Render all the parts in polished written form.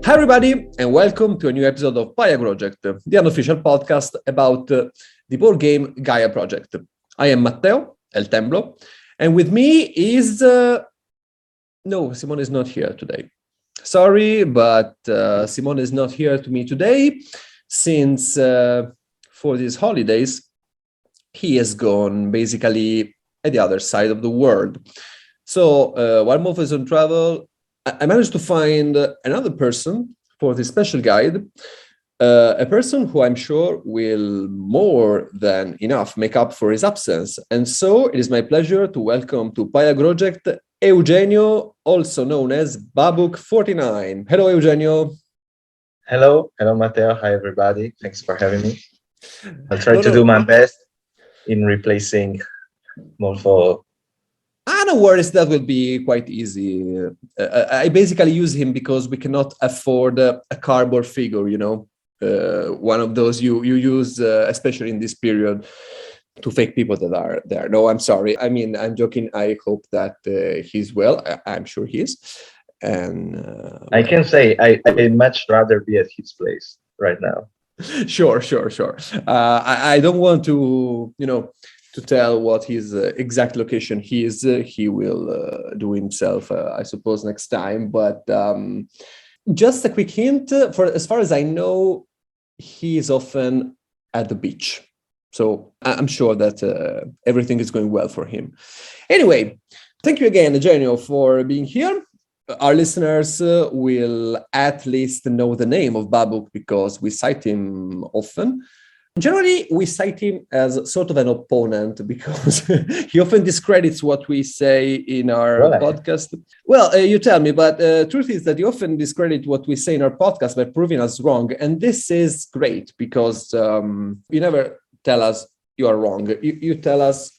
Hi everybody, and welcome to a new episode of Gaia Project, the unofficial podcast about the board game Gaia project. I am Matteo, El Temblo, and with me is... No, Simone is not here today. Sorry, but Simone is not here to me today since for these holidays, he has gone basically at the other side of the world. So while MOLFO is on travel, I managed to find another person for this special guide, a person who I'm sure will more than enough make up for his absence. And so it is my pleasure to welcome to Gaia Project Eugenio, also known as BABBUC 49. Hello, Eugenio. Hello, Matteo. Hi, everybody. Thanks for having me. I'll try to do my best in replacing MOLFO. No worries, that will be quite easy. I basically use him because we cannot afford a cardboard figure, you know, one of those you use, especially in this period, to fake people that are there. No, I'm sorry. I mean, I'm joking. I hope that he's well. I'm sure he is. And I can say I'd much rather be at his place right now. Sure. I don't want to, to tell what his exact location is. He will do himself, I suppose, next time. But just a quick hint, for as far as I know, he is often at the beach. So I'm sure that everything is going well for him. Anyway, thank you again, Eugenio, for being here. Our listeners will at least know the name of BABBUC because we cite him often. Generally, we cite him as sort of an opponent because he often discredits what we say in our podcast. Well, you tell me, but truth is that you often discredit what we say in our podcast by proving us wrong. And this is great because you never tell us you are wrong. You tell us,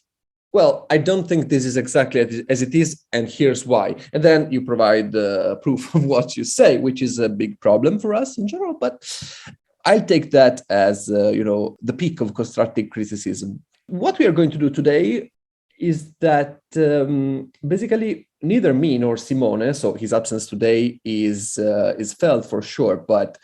well, I don't think this is exactly as it is, and here's why. And then you provide proof of what you say, which is a big problem for us in general. But I'll take that as, the peak of constructive criticism. What we are going to do today is that basically neither me nor Simone, so his absence today is felt for sure, but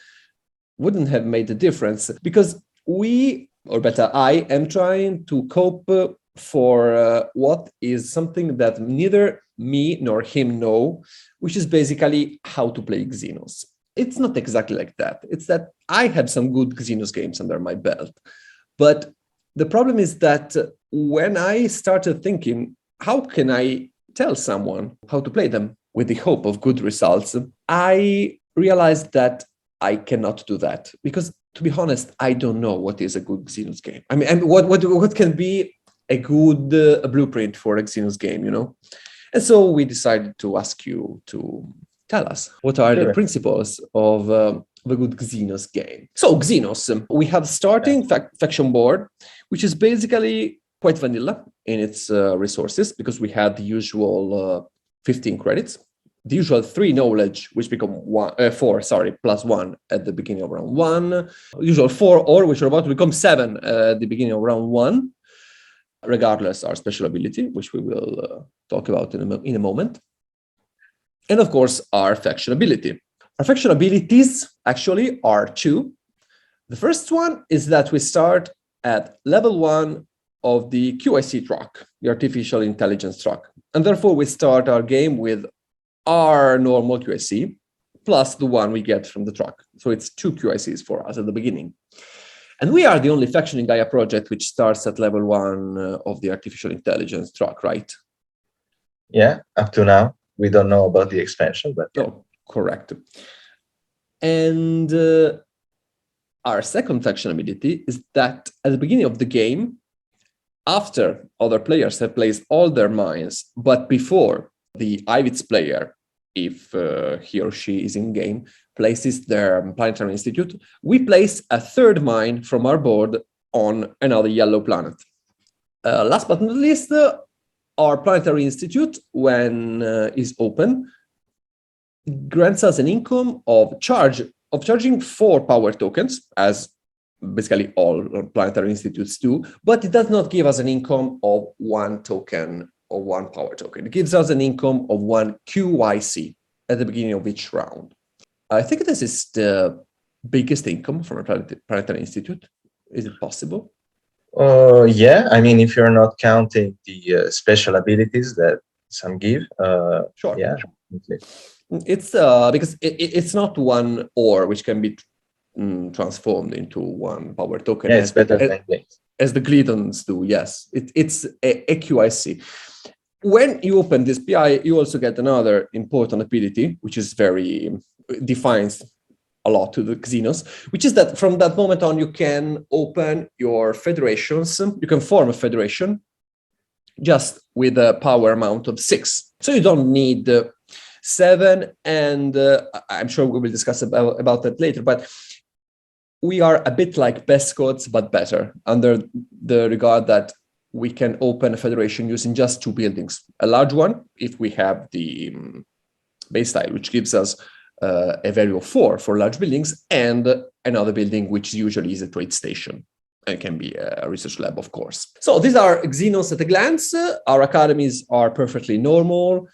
wouldn't have made a difference because I am trying to cope for what is something that neither me nor him know, which is basically how to play Xenos. It's not exactly like that. It's that I have some good Xenos games under my belt. But the problem is that when I started thinking, how can I tell someone how to play them with the hope of good results, I realized that I cannot do that. Because to be honest, I don't know what is a good Xenos game. I mean, what can be a good blueprint for a Xenos game, And so we decided to ask you to tell us what are the principles of a good Xenos game. So Xenos, we have starting faction board, which is basically quite vanilla in its resources because we had the usual 15 credits, the usual 3 knowledge, which become 4, plus 1 at the beginning of round 1, usual 4 or which are about to become 7 at the beginning of round 1. Regardless, our special ability, which we will talk about in a moment. And of course, our faction ability. Our faction abilities actually are 2. The first one is that we start at level 1 of the QIC track, the artificial intelligence track. And therefore, we start our game with our normal QIC plus the one we get from the track. So it's 2 QICs for us at the beginning. And we are the only faction in Gaia project which starts at level 1 of the artificial intelligence track, right? Yeah, up to now. We don't know about the expansion, but... Oh, correct. And our second faction ability is that at the beginning of the game, after other players have placed all their mines, but before the IVITS player, if he or she is in game, places their planetary institute, we place a 3rd mine from our board on another yellow planet. Last but not least, our planetary institute, when is open, grants us an income of charging 4 power tokens, as basically all planetary institutes do, but it does not give us an income of 1 token or 1 power token. It gives us an income of 1 QIC at the beginning of each round. I think this is the biggest income from a planetary institute. Is it possible? Yeah, I mean, if you're not counting the special abilities that some give, Sure. yeah. It's because it's not one ore which can be transformed into one power token. Yeah, it's better than things. As the Glidons do, yes. It's a QIC. When you open this PI, you also get another important ability, which is defines a lot to the Xenos, which is that from that moment on, you can open your federations. You can form a federation just with a power amount of 6. So you don't need 7, and I'm sure we will discuss about that later, but we are a bit like best codes, but better, under the regard that we can open a federation using just 2 buildings. A large one, if we have the base tile, which gives us a value of 4 for large buildings, and another building, which usually is a trade station and can be a research lab, of course. So these are Xenos at a glance. Our academies are perfectly normal.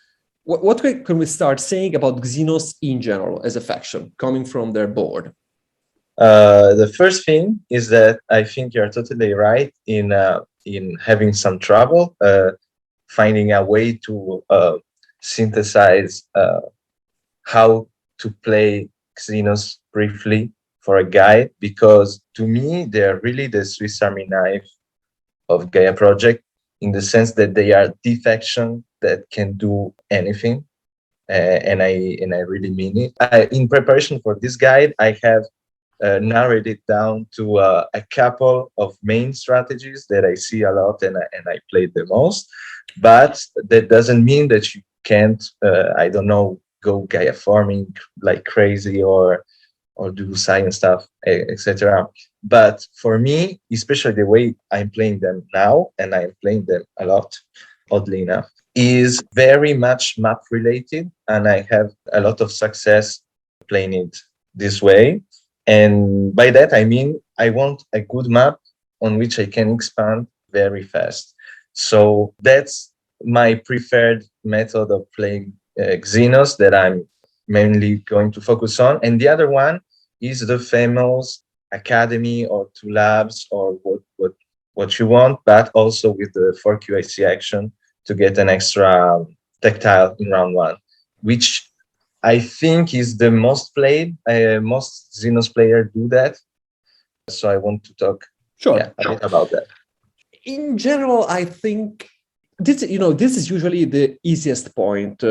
What can we start saying about Xenos in general as a faction, coming from their board? The first thing is that I think you're totally right in having some trouble finding a way to synthesize how to play Xenos briefly for a guide, because to me they're really the Swiss Army knife of Gaia project, in the sense that they are the faction that can do anything, and I really mean it. In preparation for this guide, I have narrowed it down to a couple of main strategies that I see a lot and I play the most. But that doesn't mean that you can't, I don't know, go Gaia farming like crazy or do science stuff, etc. But for me, especially the way I'm playing them now, and I'm playing them a lot, oddly enough, is very much map related, and I have a lot of success playing it this way. And by that, I mean, I want a good map on which I can expand very fast. So that's my preferred method of playing Xenos that I'm mainly going to focus on. And the other one is the famous academy or 2 labs or what you want, but also with the 4 QIC action to get an extra tactile in round 1, which I think is the most played. Most Xenos players do that. So I want to talk a bit about that. In general, I think this is usually the easiest point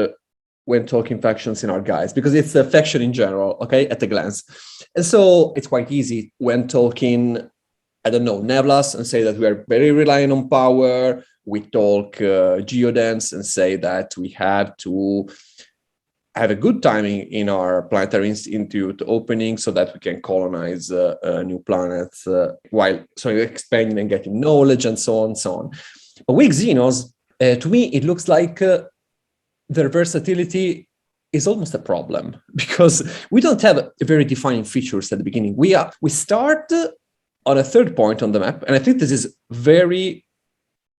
when talking factions in our guides, because it's a faction in general, okay, at a glance. And so it's quite easy when talking, I don't know, Neblas, and say that we are very reliant on power. We talk Geodance and say that we have to have a good timing in our planetary institute opening so that we can colonize new planets while expanding and getting knowledge and so on and so on. But with Xenos, to me, it looks like their versatility is almost a problem, because we don't have very defining features at the beginning. We start on a 3rd point on the map, and I think this is very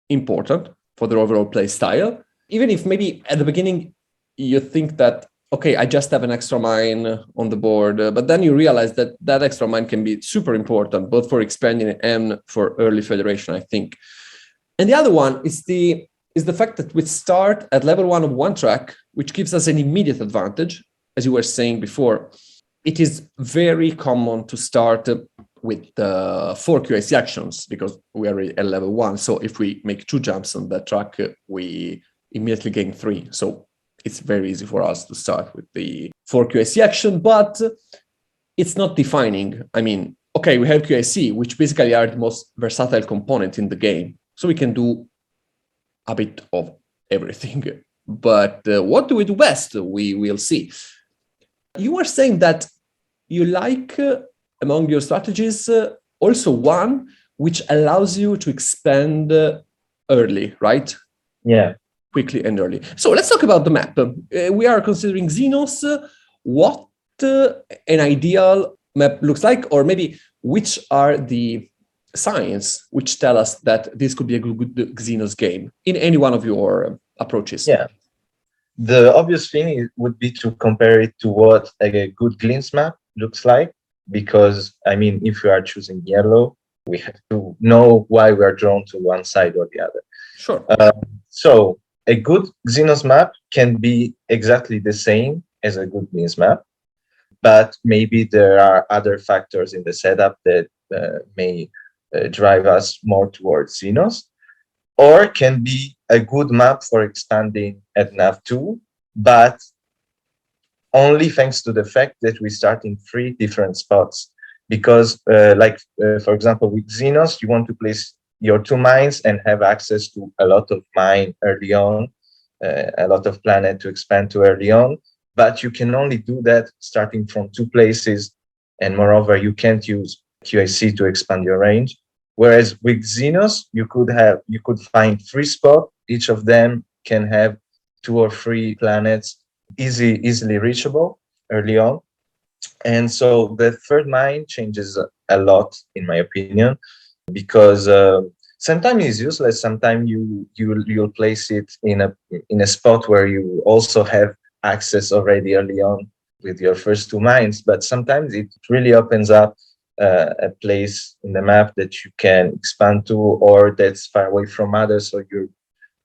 important for the overall play style. Even if maybe at the beginning you think that, okay, I just have an extra mine on the board, but then you realize that that extra mine can be super important, both for expanding and for early federation, I think. And the other one is the fact that we start at level 1 of 1 track, which gives us an immediate advantage. As you were saying before, it is very common to start with 4 QIC actions, because we are at level 1. So if we make 2 jumps on that track, we immediately gain 3. So it's very easy for us to start with the 4 QIC action, but it's not defining. I mean, okay, we have QIC, which basically are the most versatile component in the game. So we can do a bit of everything. But what do we do best? We will see. You were saying that you like, among your strategies, also one which allows you to expand early, right? Yeah. Quickly and early. So let's talk about the map. We are considering Xenos. What an ideal map looks like, or maybe which are the signs which tell us that this could be a good Xenos game in any one of your approaches? Yeah. The obvious thing would be to compare it to what a good glimpse map looks like, because I mean, if we are choosing yellow, we have to know why we are drawn to one side or the other. Sure. So a good Xenos map can be exactly the same as a good glimpse map, but maybe there are other factors in the setup that may drive us more towards Xenos, or can be a good map for expanding at nav2, but only thanks to the fact that we start in 3 different spots. Because for example, with Xenos, you want to place your 2 mines and have access to a lot of mine early on, a lot of planet to expand to early on, but you can only do that starting from 2 places. And moreover, you can't use QAC to expand your range. Whereas with Xenos, you could find 3 spots. Each of them can have 2 or 3 planets easily reachable early on. And so the third mine changes a lot, in my opinion, because sometimes it's useless. Sometimes you'll place it in a spot where you also have access already early on with your first 2 mines. But sometimes it really opens up a place in the map that you can expand to, or that's far away from others, so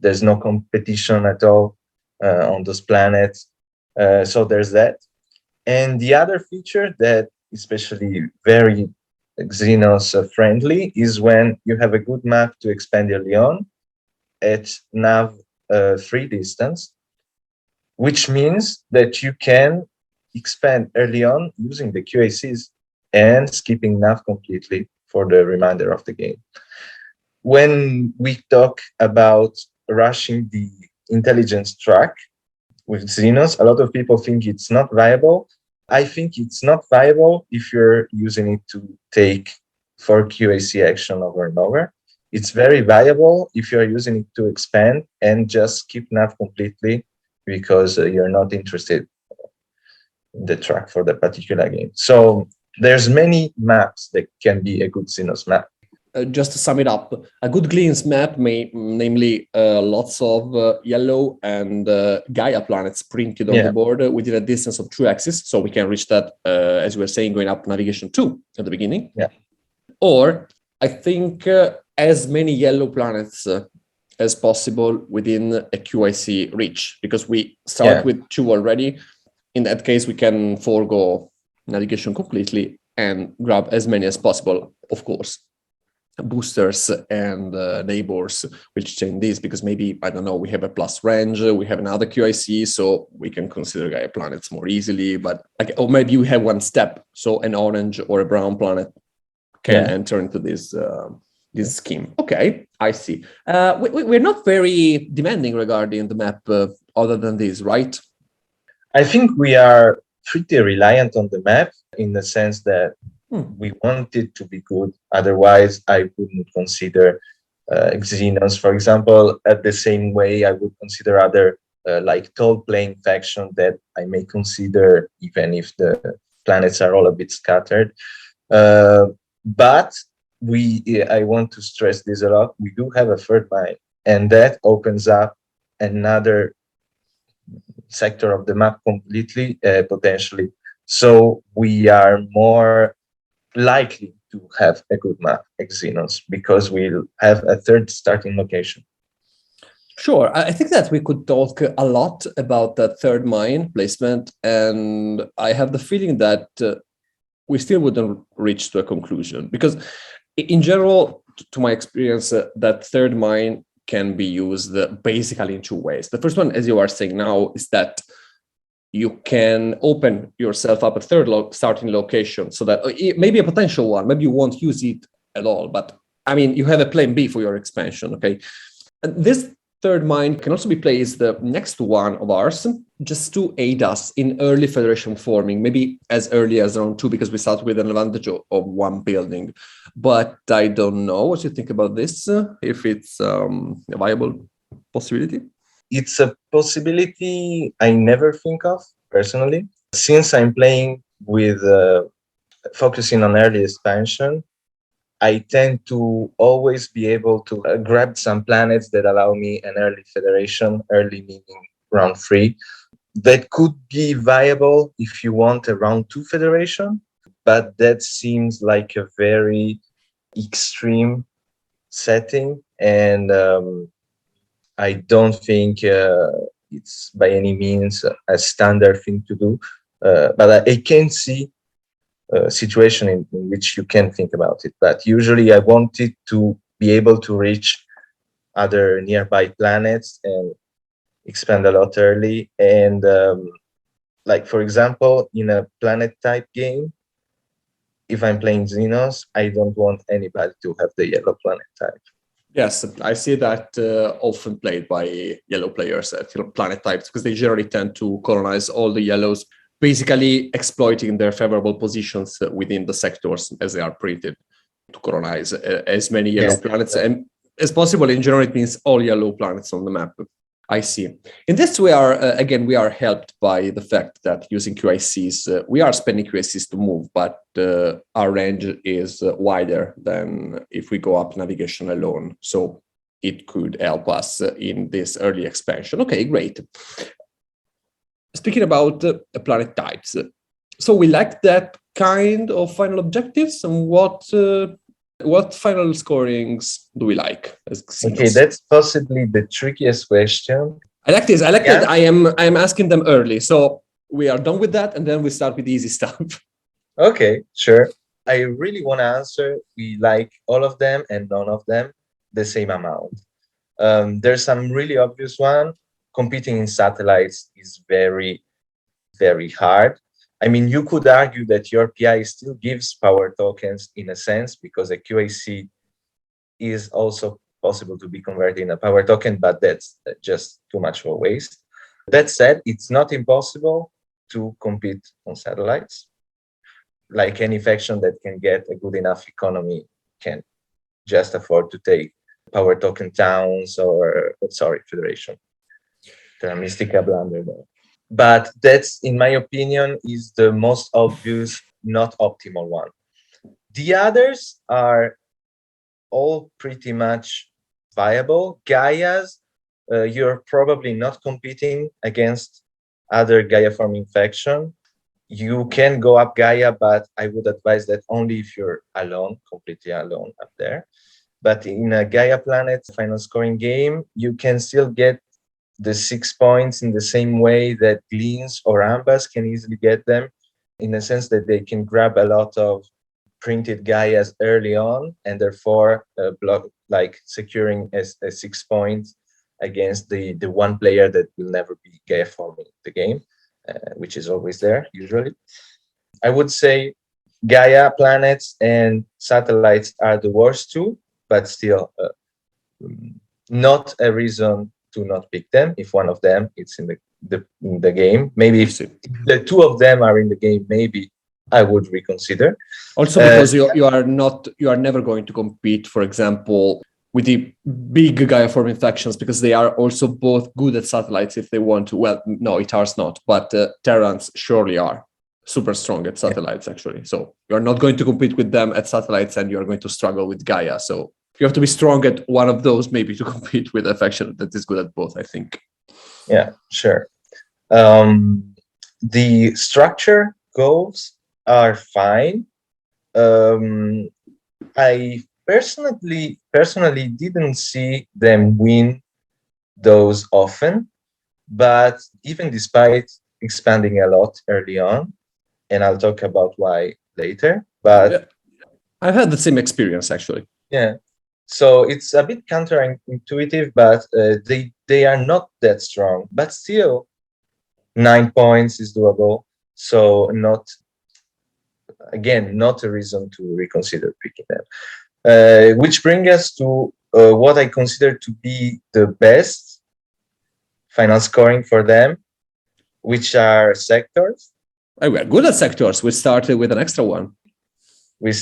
there's no competition at all on those planets. So there's that. And the other feature that especially very Xenos friendly is when you have a good map to expand early on at nav 3 distance, which means that you can expand early on using the QACs and skipping nav completely for the remainder of the game. When we talk about rushing the intelligence track with Xenos, a lot of people think it's not viable. I think it's not viable if you're using it to take for QAC action over and over. It's very viable if you're using it to expand and just skip nav completely because you're not interested in the track for the particular game. So there's many maps that can be a good Xenos map. Just to sum it up, a good glimpse map namely lots of yellow and Gaia planets printed on the board within a distance of 2 axes, so we can reach that, as we were saying, going up navigation 2 at the beginning. Yeah. Or I think as many yellow planets as possible within a QIC reach, because we start with 2 already. In that case, we can forego navigation completely and grab as many as possible, of course. Boosters and neighbors will change this because maybe, I don't know, we have a plus range, we have another QIC, so we can consider Gaia planets more easily. But or maybe we have 1 step, so an orange or a brown planet can enter into this this scheme. Okay, I see. We're not very demanding regarding the map, other than this, right? I think we are pretty reliant on the map in the sense that we want it to be good. Otherwise, I wouldn't consider Xenos, for example, at the same way I would consider other like tall playing faction that I may consider, even if the planets are all a bit scattered. But I want to stress this a lot. We do have a third mine, and that opens up another sector of the map completely, potentially. So we are more likely to have a good map, Xenos, because we'll have a third starting location. Sure. I think that we could talk a lot about that third mine placement, and I have the feeling that we still wouldn't reach to a conclusion, because in general, to my experience, that third mine can be used basically in 2 ways. The first one, as you are saying now, is that you can open yourself up a third starting location, so that maybe a potential one, maybe you won't use it at all, but I mean, you have a plan B for your expansion, okay? And this third mine can also be placed next to one of ours, just to aid us in early Federation forming, maybe as early as round 2, because we start with an advantage of 1 building. But I don't know what you think about this, if it's a viable possibility. It's a possibility I never think of personally. Since I'm playing with focusing on early expansion, I tend to always be able to grab some planets that allow me an early Federation, early meaning round 3. That could be viable if you want a round 2 federation, but that seems like a very extreme setting, and I don't think it's by any means a standard thing to do. But I can see a situation in which you can think about it. But usually I wanted to be able to reach other nearby planets and expand a lot early. And like, for example, in a planet type game, if I'm playing Xenos, I don't want anybody to have the yellow planet type. Yes, I see that often played by yellow players at planet types, because they generally tend to colonize all the yellows, basically exploiting their favorable positions within the sectors as they are printed to colonize as many yellow planets and as possible. In general, it means all yellow planets on the map. I see. In this, we are again, we are helped by the fact that using QICs, we are spending QICs to move, but our range is wider than if we go up navigation alone. So it could help us in this early expansion. Okay, great. Speaking about planet types, so we like that kind of final objectives, and what final scorings do we like as Xenos? Okay, that's possibly the trickiest question. I like this. I like that I am asking them early. So we are done with that, and then we start with the easy stuff. Okay, sure. I really want to answer, we like all of them and none of them the same amount. There's some really obvious one. Competing in satellites is very, very hard. I mean, you could argue that your PI still gives power tokens in a sense, because a QAC is also possible to be converted in a power token, but that's just too much of a waste. That said, it's not impossible to compete on satellites. Like any faction that can get a good enough economy can just afford to take power token towns or, sorry, federation. Mystica blunder there. But that's, in my opinion, is the most obvious, not optimal one. The others are all pretty much viable. Gaia's, you're probably not competing against other Gaia forming faction. You can go up Gaia, but I would advise that only if you're alone, completely alone up there. But in a Gaia planet final scoring game, you can still get the 6 points in the same way that Gleans or Ambas can easily get them, in the sense that they can grab a lot of printed Gaias early on, and therefore block, like securing a 6 points against the one player that will never be Gaia forming the game, which is always there usually. I would say Gaia planets and satellites are the worst two, but still not a reason to not pick them if one of them is in the game. Maybe if the two of them are in the game, maybe I would reconsider. Also, because you are never going to compete, for example, with the big Gaia forming factions, because they are also both good at satellites if they want to. Well, no, Itar's not, but Terrans surely are super strong at satellites, actually. So you're not going to compete with them at satellites, and you're going to struggle with Gaia. So you have to be strong at one of those, maybe, to compete with a faction that is good at both, I think. Yeah, sure. The structure goals are fine. I personally didn't see them win those often, but even despite expanding a lot early on, and I'll talk about why later, but yeah. I've had the same experience, actually. Yeah. So it's a bit counterintuitive, but they are not that strong, but still 9 points is doable. So not a reason to reconsider picking them. Which brings us to what I consider to be the best final scoring for them, which are sectors. Oh, we are good at sectors. We started with an extra one. We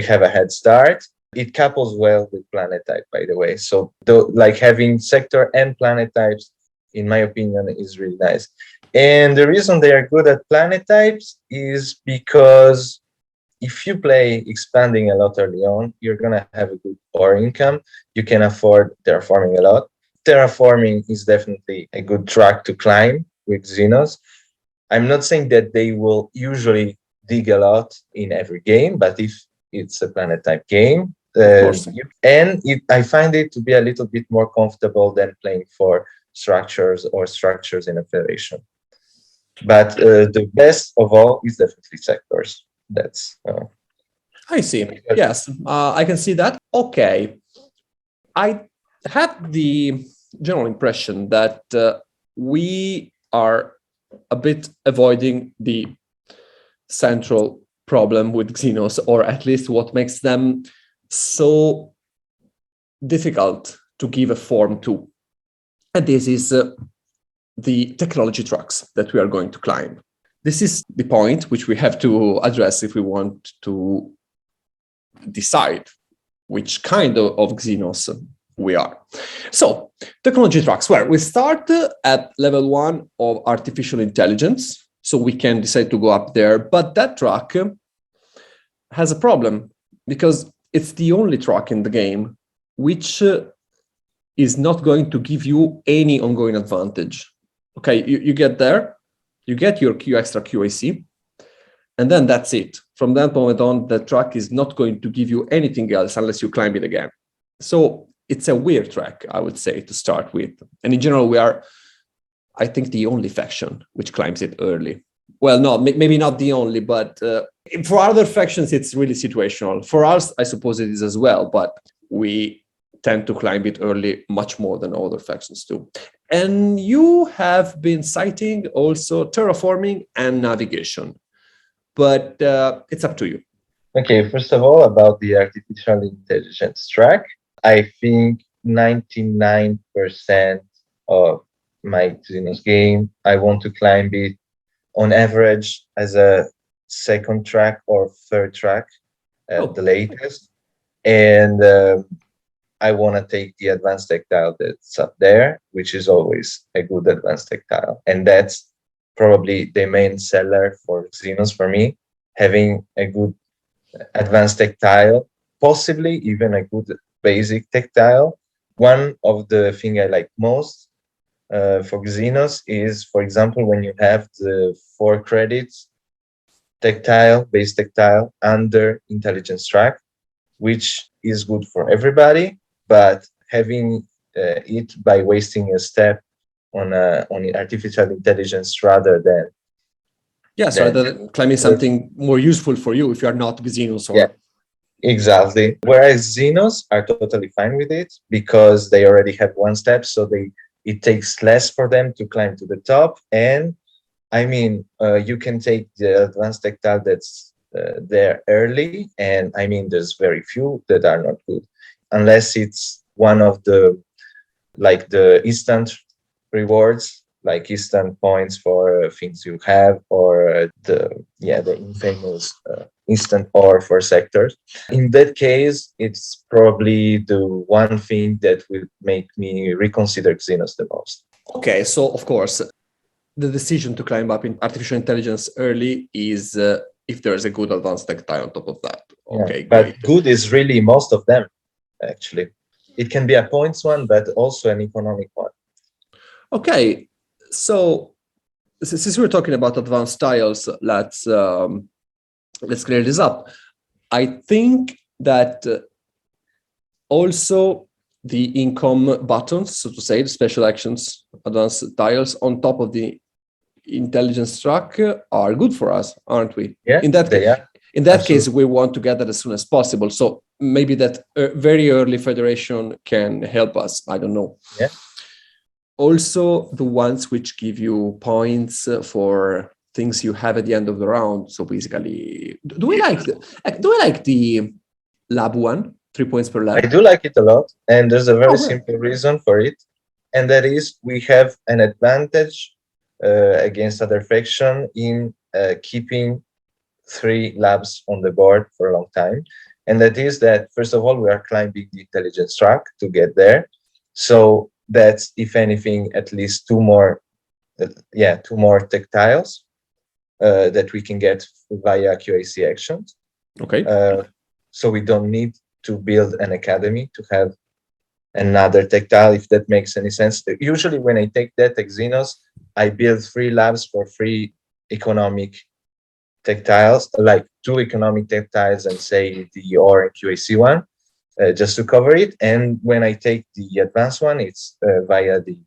have a head start. It couples well with planet type, by the way. So like having sector and planet types, in my opinion, is really nice. And the reason they are good at planet types is because if you play expanding a lot early on, you're going to have a good ore income. You can afford terraforming a lot. terraforming is definitely a good track to climb with Xenos. I'm not saying that they will usually dig a lot in every game, but if it's a planet type game, Of course. I find it to be a little bit more comfortable than playing for structures or structures in a federation. But the best of all is definitely sectors. That's I see. Yes, I can see that. Okay. I had the general impression that we are a bit avoiding the central problem with Xenos, or at least what makes them so difficult to give a form to. And this is the technology tracks that we are going to climb. This is the point which we have to address if we want to decide which kind of Xenos we are. So, technology tracks, well, we start at level 1 of artificial intelligence, so we can decide to go up there, but that track has a problem because it's the only track in the game which is not going to give you any ongoing advantage. Okay, you get there, you get your Q extra QAC, and then that's it. From that moment on, the track is not going to give you anything else unless you climb it again. So it's a weird track, I would say, to start with. And in general, we are, I think, the only faction which climbs it early. Well, no, maybe not the only, but for other factions, it's really situational. For us, I suppose it is as well, but we tend to climb it early much more than other factions do. And you have been citing also terraforming and navigation, but it's up to you. okay. First of all, about the artificial intelligence track, I think 99% of my Xenos game, I want to climb it on average as a second track or third track at the latest. And I want to take the advanced tactile that's up there, which is always a good advanced tactile. And that's probably the main seller for Xenos for me, having a good advanced tactile, possibly even a good basic tactile. One of the things I like most for Xenos is, for example, when you have the 4 credits tactile, base tactile under intelligence track, which is good for everybody, but having it by wasting a step on artificial intelligence rather than rather than climbing something more useful for you if you are not with Xenos. Yeah, exactly. Whereas Xenos are totally fine with it because they already have one step, so it takes less for them to climb to the top. And I mean, you can take the advanced tactile that's there early, and I mean, there's very few that are not good, unless it's one of the instant rewards, like instant points for things you have, or the infamous instant power for sectors. In that case, it's probably the one thing that will make me reconsider Xenos the most. Okay, so of course, the decision to climb up in artificial intelligence early is if there's a good advanced tactile on top of that. Okay, yeah, but good is really most of them, actually. It can be a points one, but also an economic one. Okay, so since we're talking about advanced tiles, let's clear this up. I think that also the income buttons, so to say, the special actions, advanced tiles on top of the intelligence track are good for us, aren't we? Yeah, in that case, we want to get that as soon as possible. So maybe that very early federation can help us. I don't know. Yeah. Also, the ones which give you points for things you have at the end of the round. So basically, do we like the lab one? 3 points per lab. I do like it a lot, and there's a very simple reason for it, and that is we have an advantage against other faction in keeping 3 labs on the board for a long time. And that is that, first of all, we are climbing the intelligence track to get there. So that's, if anything, at least 2 more tactiles that we can get via QAC actions. Okay. So we don't need to build an academy to have another tactile, if that makes any sense. Usually when I take that Xenos, I build 3 labs for 3 economic tactiles, like 2 economic tactiles and say the OR and QAC one, just to cover it. And when I take the advanced one, it's via the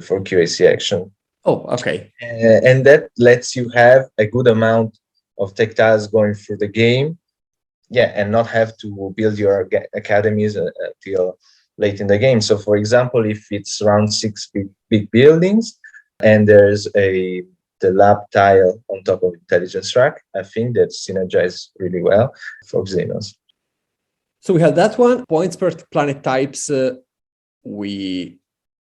for QAC action. Oh, okay. And that lets you have a good amount of tactiles going through the game. Yeah, and not have to build your academies until late in the game. So for example, if it's around 6 big buildings and there's the lab tile on top of intelligence track, I think that synergizes really well for Xenos. So we have that one. Points per planet types. We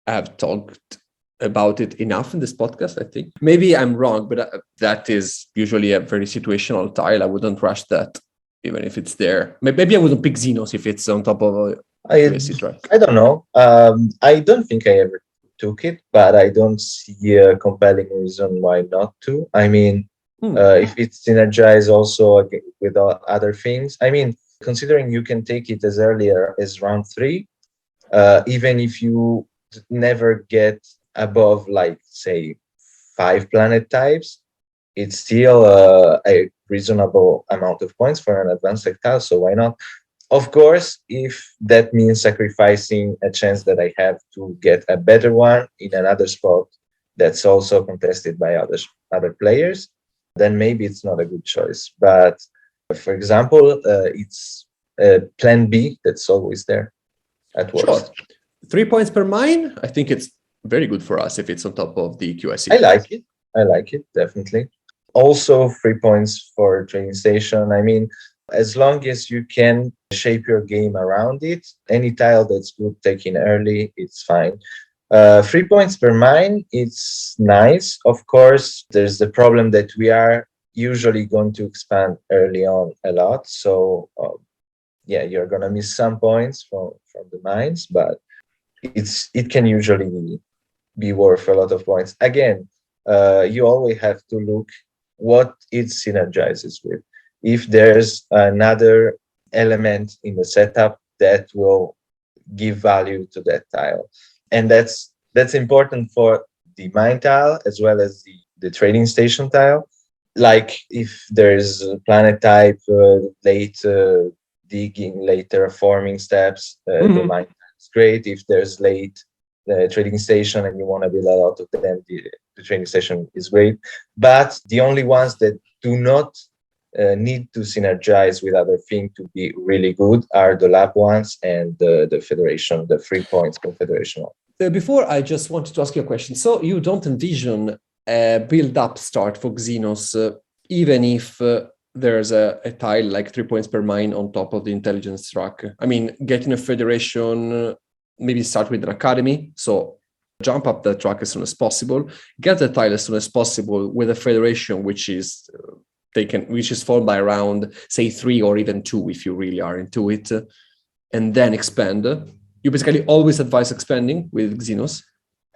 have talked about it enough in this podcast, I think. Maybe I'm wrong, but that is usually a very situational tile. I wouldn't rush that, even if it's there. Maybe I wouldn't pick Xenos if it's on top of a USC track. I don't know. I don't think I ever took it, but I don't see a compelling reason why not to. I mean, if it's synergized also with other things. I mean, considering you can take it as earlier as round 3, even if you never get above, like, say, 5 planet types, it's still a reasonable amount of points for an advanced tactile, so why not? Of course, if that means sacrificing a chance that I have to get a better one in another spot that's also contested by other players, then maybe it's not a good choice. But for example, it's plan B that's always there at worst. Sure. 3 points per mine. I think it's very good for us if it's on top of the QSC. I like it, definitely. Also 3 points for training station. I mean, as long as you can shape your game around it, any tile that's good taken early, it's fine. 3 points per mine, it's nice. Of course, there's the problem that we are usually going to expand early on a lot. So yeah, you're going to miss some points from the mines, but it can usually be worth a lot of points. Again, you always have to look what it synergizes with. If there's another element in the setup that will give value to that tile. And that's important for the mine tile as well as the trading station tile. Like if there's a planet type, late digging, late terraforming steps, the mine tile is great. If there's late trading station and you want to build a lot of them, the trading station is great. But the only ones that do not need to synergize with other things to be really good are the lab ones and the federation, the 3 points confederation. Before, I just wanted to ask you a question. So you don't envision a build-up start for Xenos, even if there's a tile like 3 points per mine on top of the intelligence track? I mean, getting a federation, maybe start with an academy. So jump up the track as soon as possible, get the tile as soon as possible with a federation, which is formed by around, say, 3 or even 2, if you really are into it, and then expand. You basically always advise expanding with Xenos?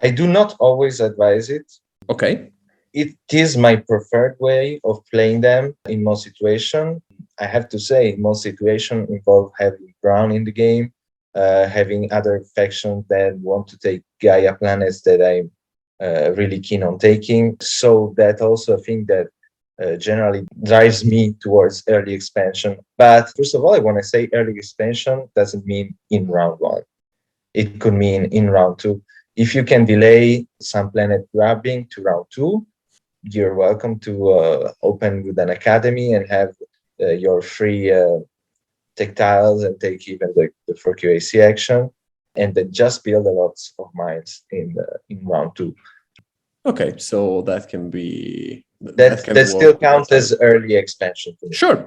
I do not always advise it. Okay. It is my preferred way of playing them in most situations. I have to say, most situations involve having Brown in the game, having other factions that want to take Gaia planets that I'm really keen on taking. So that also a thing that generally drives me towards early expansion. But first of all, I want to say early expansion doesn't mean in round 1. It could mean in round 2. If you can delay some planet grabbing to round 2, you're welcome to open with an academy and have your free tactiles and take even the 4QAC action, and then just build a lot of mines in round 2. Okay, so that can be... That still counts as early expansion. Sure.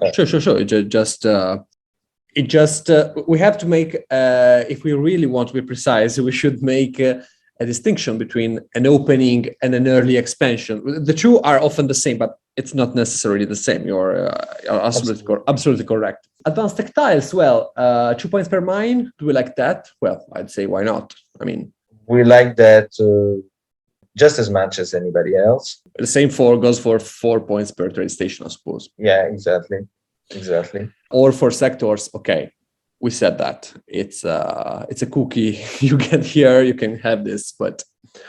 It just we have to make, if we really want to be precise, we should make a distinction between an opening and an early expansion. The two are often the same, but it's not necessarily the same. You're absolutely correct. Advanced tactiles, well, 2 points per mine. Do we like that? Well, I'd say why not? I mean, we like that just as much as anybody else. The same goes for 4 points per trade station, I suppose. Yeah, exactly. Or for sectors, okay. we said that it's a cookie you get here, you can have this, but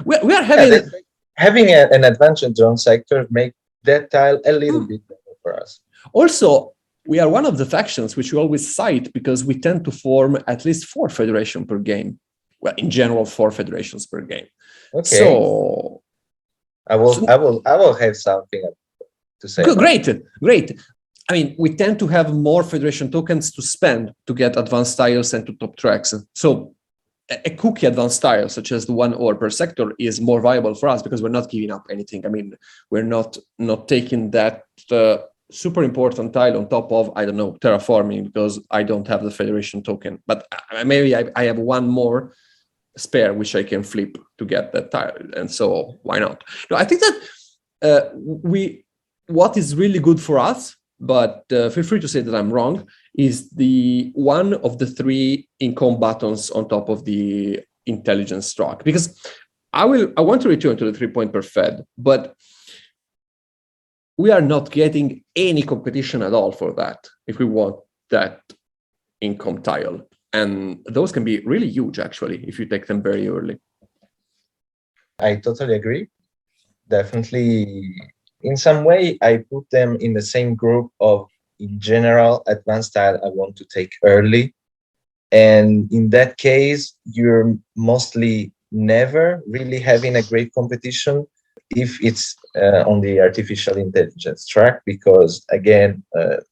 we are having an advantage on sector make that tile a little bit better for us. Also, we are one of the factions which we always cite because we tend to form at least 4 federations per game. Well, in general, 4 federations per game. Okay. So I will have something to say. Great. I mean, we tend to have more federation tokens to spend to get advanced tiles and to top tracks. So a cookie advanced tile, such as the 1 ore per sector, is more viable for us because we're not giving up anything. I mean, we're not taking that super important tile on top of, I don't know, terraforming, because I don't have the federation token. But maybe I have 1 more spare which I can flip to get that tile, and so why not? No, I think that what is really good for us, but feel free to say that I'm wrong, is the one of the 3 income buttons on top of the intelligence track, because I want to return to the 3-point per fed, but we are not getting any competition at all for that if we want that income tile. And those can be really huge, actually, if you take them very early. I totally agree. Definitely, in some way, I put them in the same group of, in general, advanced tile I want to take early. And in that case, you're mostly never really having a great competition if it's on the artificial intelligence track, because again,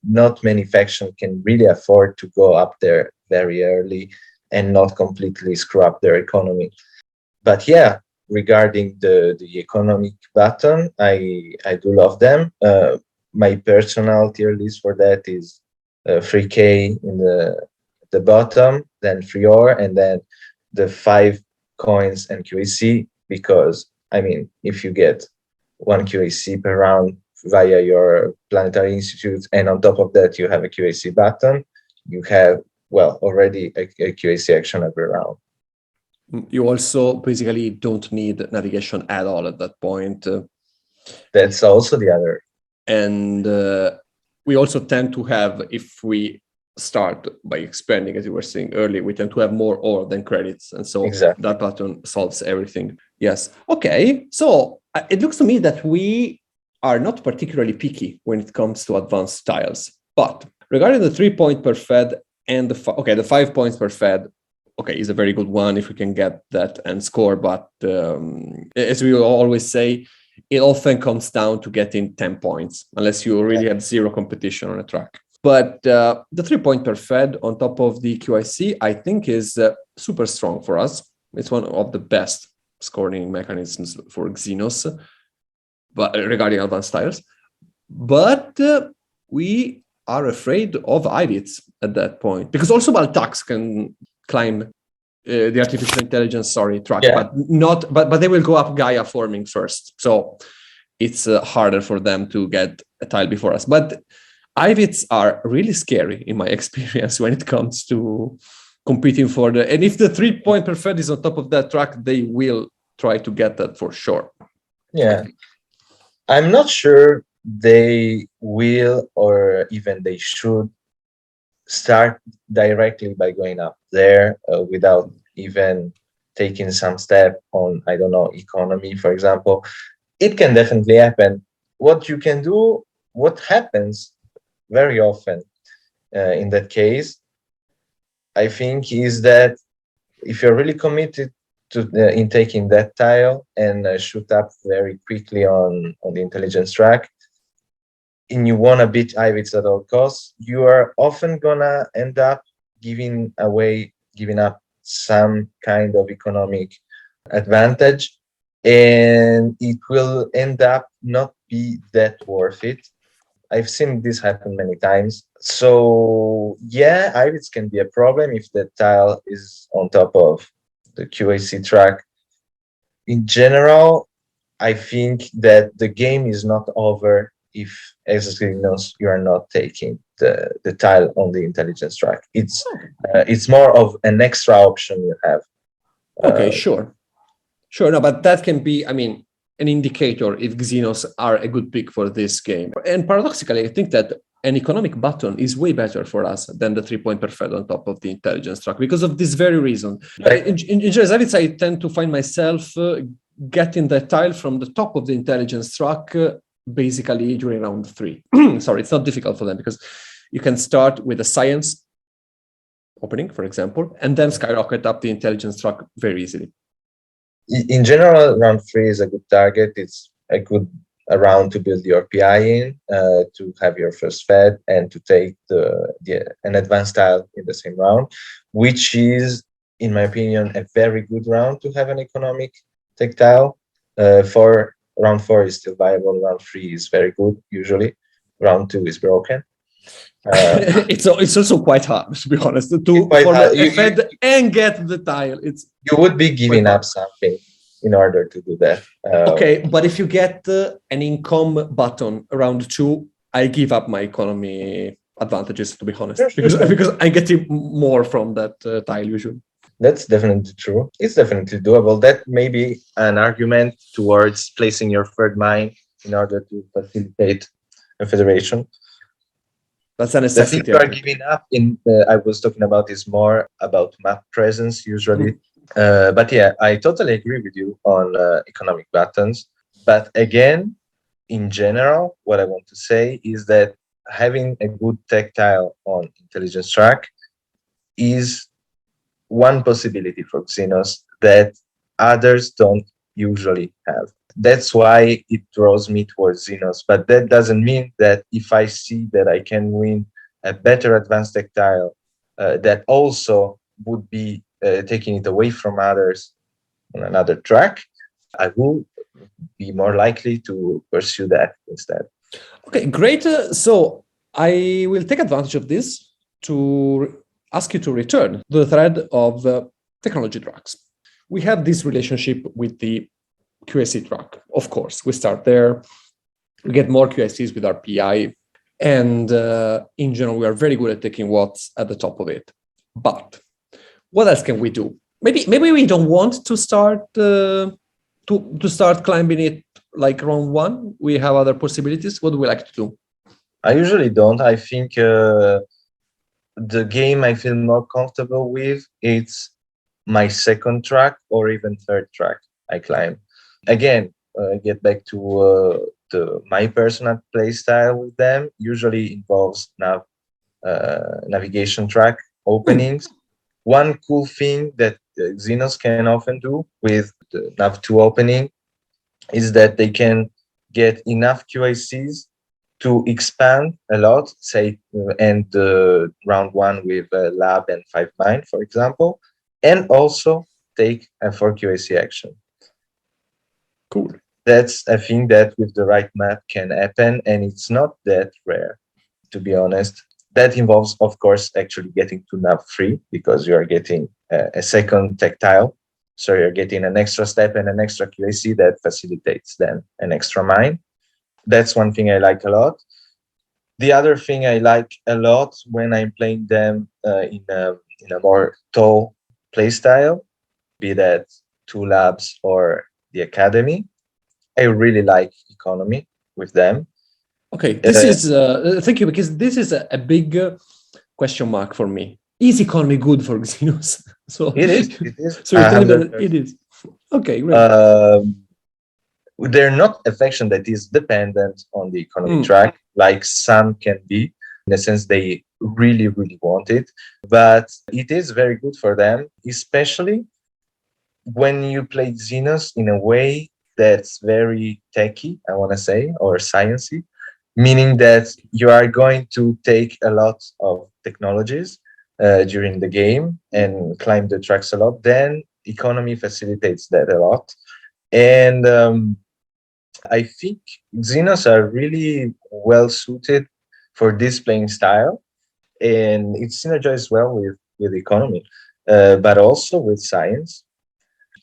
not many factions can really afford to go up there very early and not completely screw up their economy. But yeah, regarding the economic button, I do love them. My personal tier list for that is 3K in the bottom, then 3 ore, and then the 5 coins and QAC, because I mean, if you get 1 QAC per round via your planetary institute, and on top of that you have a QAC button, you have, well, already a QAC action every round. You also basically don't need navigation at all at that point. That's also the other. And we also tend to have, if we start by expanding, as you were saying earlier, we tend to have more ore than credits. And so exactly. That button solves everything. Yes. Okay. So it looks to me that we are not particularly picky when it comes to advanced tiles. But regarding the 3-point per fed and the 5 points per fed, okay, is a very good one if we can get that and score. But as we always say, it often comes down to getting 10 points, unless you really have 0 competition on a track. But the 3-point per fed on top of the QIC, I think, is super strong for us. It's one of the best scoring mechanisms for Xenos, but regarding advanced tiles. But we are afraid of Ivits at that point, because also Baltax can climb the artificial intelligence track, but they will go up Gaia forming first, so it's harder for them to get a tile before us. But Ivits are really scary in my experience when it comes to competing for and if the 3-point per fed is on top of that track, they will try to get that for sure. Yeah, I'm not sure they will, or even they should start directly by going up there without even taking some step on, I don't know, economy, for example. It can definitely happen. What you can do, what happens very often in that case, I think, is that if you're really committed to in taking that tile and shoot up very quickly on the intelligence track, and you want to beat Ivits at all costs, you are often gonna end up giving up some kind of economic advantage, and it will end up not be that worth it. I've seen this happen many times. So yeah, Ivits can be a problem if the tile is on top of the QAC track. In general, I think that the game is not over if, as Xenos, you are not taking the tile on the intelligence track. It's more of an extra option you have. Okay, sure. No, but that can be, I mean, an indicator if Xenos are a good pick for this game. And paradoxically, I think that an economic button is way better for us than the 3-point perfect on top of the intelligence track because of this very reason. In Genesis, I tend to find myself getting the tile from the top of the intelligence track basically during round 3. Sorry, it's not difficult for them because you can start with a science opening, for example, and then skyrocket up the intelligence track very easily. In general, round 3 is a good target. It's a good round to build your PI in, to have your first fed, and to take an advanced tile in the same round, which is, in my opinion, a very good round to have an economic tech tile. For round 4 is still viable. Round 3 is very good. Usually, round 2 is broken. It's also quite hard, to be honest, to form a fed and get the tile. You would be giving up something in order to do that. Okay, but if you get an income button around 2, I give up my economy advantages, to be honest, because I'm getting more from that tile usually. That's definitely true. It's definitely doable. That may be an argument towards placing your third mine in order to facilitate a federation. That's a necessity. The thing you are giving up in, I was talking about, is more about map presence usually. But yeah, I totally agree with you on economic buttons. But again, in general, what I want to say is that having a good tech tile on intelligence track is one possibility for Xenos that others don't usually have. That's why it draws me towards Xenos. But that doesn't mean that if I see that I can win a better advanced tech tile that also would be taking it away from others on another track, I will be more likely to pursue that instead. Okay, great. So I will take advantage of this to ask you to return to the thread of technology tracks. We have this relationship with the QSC track. Of course, we start there. We get more QSCs with our PI. And in general, we are very good at taking what's at the top of it. But what else can we do? Maybe we don't want to start to start climbing it like round 1. We have other possibilities. What do we like to do? I usually don't. I think the game I feel more comfortable with, it's my second track or even third track I climb. Again, get back to my personal play style with them. Usually involves navigation track openings. One cool thing that Xenos can often do with the Nav2 opening is that they can get enough QICs to expand a lot, say, and round 1 with lab and 5 mine, for example, and also take a 4 QIC action. Cool. That's a thing that with the right map can happen, and it's not that rare, to be honest. That involves, of course, actually getting to nav3 because you are getting a second tech tile. So you're getting an extra step and an extra QAC that facilitates then an extra mine. That's one thing I like a lot. The other thing I like a lot when I'm playing them in a more tall play style, be that 2 labs or the academy, I really like economy with them. Okay, this is thank you, because this is a big question mark for me. Is economy good for Xenos? So it is. So it is. Okay, great. They're not a faction that is dependent on the economy track, like some can be, in a sense they really, really want it. But it is very good for them, especially when you play Xenos in a way that's very techy, I want to say, or sciencey, meaning that you are going to take a lot of technologies during the game and climb the tracks a lot. Then economy facilitates that a lot. And I think Xenos are really well suited for this playing style, and it synergizes well with economy, but also with science.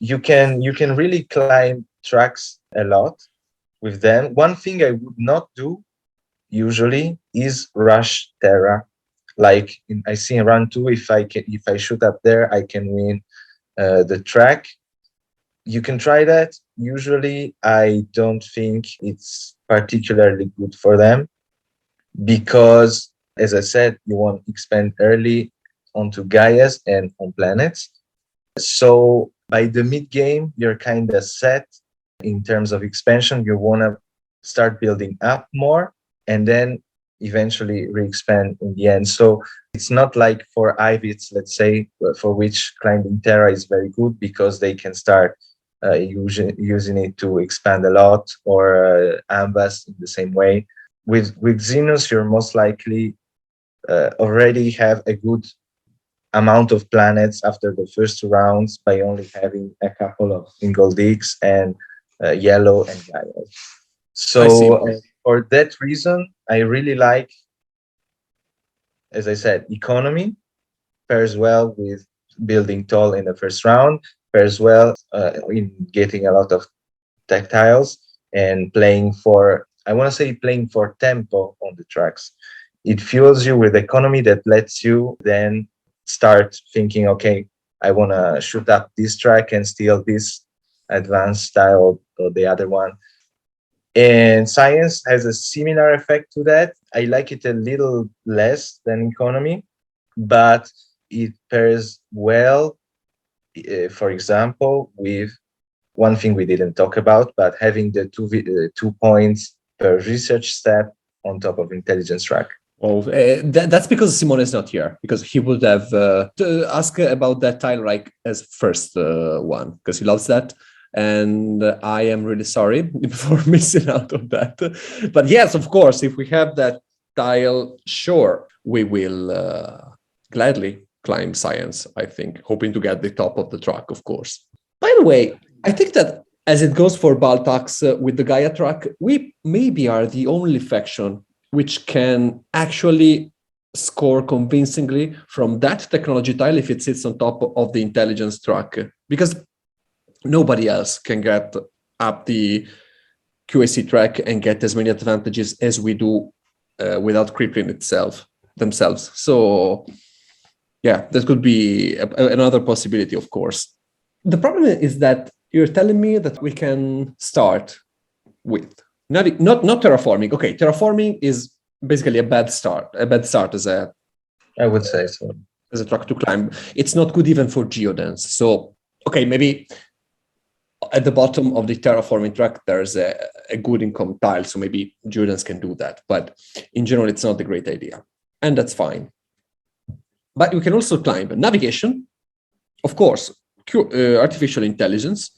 You can really climb tracks a lot with them. One thing I would not do usually is rush Terra. Like I see in round 2, if I shoot up there, I can win the track. You can try that. Usually, I don't think it's particularly good for them. because, as I said, you want to expand early onto Gaias and on planets. So by the mid game, you're kind of set in terms of expansion. You want to start building up more and then eventually re-expand in the end. So it's not like for Ivits, let's say, for which climbing Terra is very good because they can start using it to expand a lot, or Ambas in the same way. With Xenos, you're most likely already have a good amount of planets after the first two rounds by only having a couple of single digs and yellow and Gaia. So for that reason, I really like, as I said, economy pairs well with building tall in the first round, pairs well in getting a lot of tactiles and playing for, I want to say playing for tempo on the tracks. It fuels you with economy that lets you then start thinking, okay, I want to shoot up this track and steal this advanced style or the other one. And science has a similar effect to that. I like it a little less than economy, but it pairs well, for example, with one thing we didn't talk about, but having the 2 points per research step on top of intelligence track. Oh, that's because Simone is not here, because he would have asked about that tile like as first one, because he loves that. And I am really sorry for missing out on that. But yes, of course, if we have that tile, sure, we will gladly climb science, I think, hoping to get the top of the track, of course. By the way, I think that as it goes for Baltax with the Gaia track, we maybe are the only faction which can actually score convincingly from that technology tile if it sits on top of the intelligence track, because nobody else can get up the QAC track and get as many advantages as we do without crippling themselves. So yeah, that could be another possibility, of course. The problem is that you're telling me that we can start with not terraforming. Okay, terraforming is basically a bad start as a, I would say so, as a track to climb. It's not good even for geodance. So okay, maybe at the bottom of the terraforming track there's a good income tile, so maybe geodance can do that, but in general it's not a great idea, and that's fine. But you can also climb navigation, of course, artificial intelligence,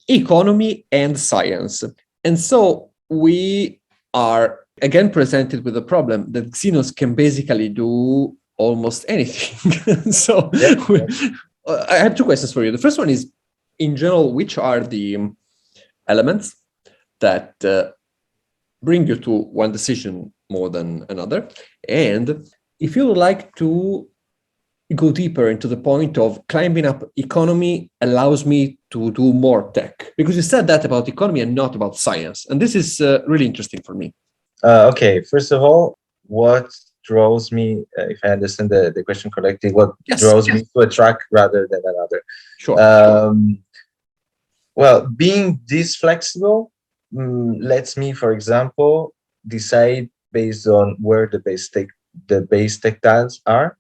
economy, and science. And so we are again presented with a problem that Xenos can basically do almost anything. So I have two questions for you. The first one is, in general, which are the elements that bring you to one decision more than another? And if you would like to go deeper into the point of climbing up economy allows me to do more tech, because you said that about economy and not about science. And this is really interesting for me. Okay, first of all, what draws me, if I understand the question correctly, what draws me to a track rather than another? Sure. Well, being this flexible lets me, for example, decide based on where the base tactiles are.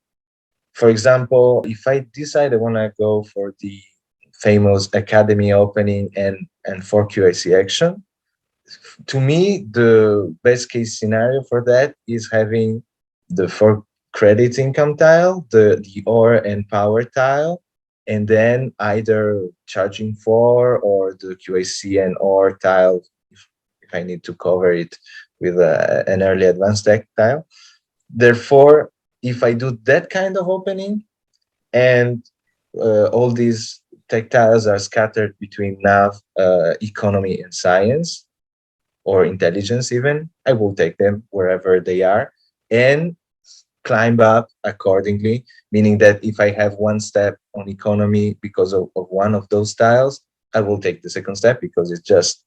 For example, if I decide I want to go for the famous Academy opening and for QIC action, to me, the best case scenario for that is having the 4 credits income tile, the ore and power tile, and then either charging 4 or the QAC and ore tile if I need to cover it with an early advanced tech tile. Therefore, if I do that kind of opening and all these tech tiles are scattered between nav, economy, and science, or intelligence even, I will take them wherever they are and climb up accordingly, meaning that if I have one step on economy because of one of those tiles, I will take the second step because it's just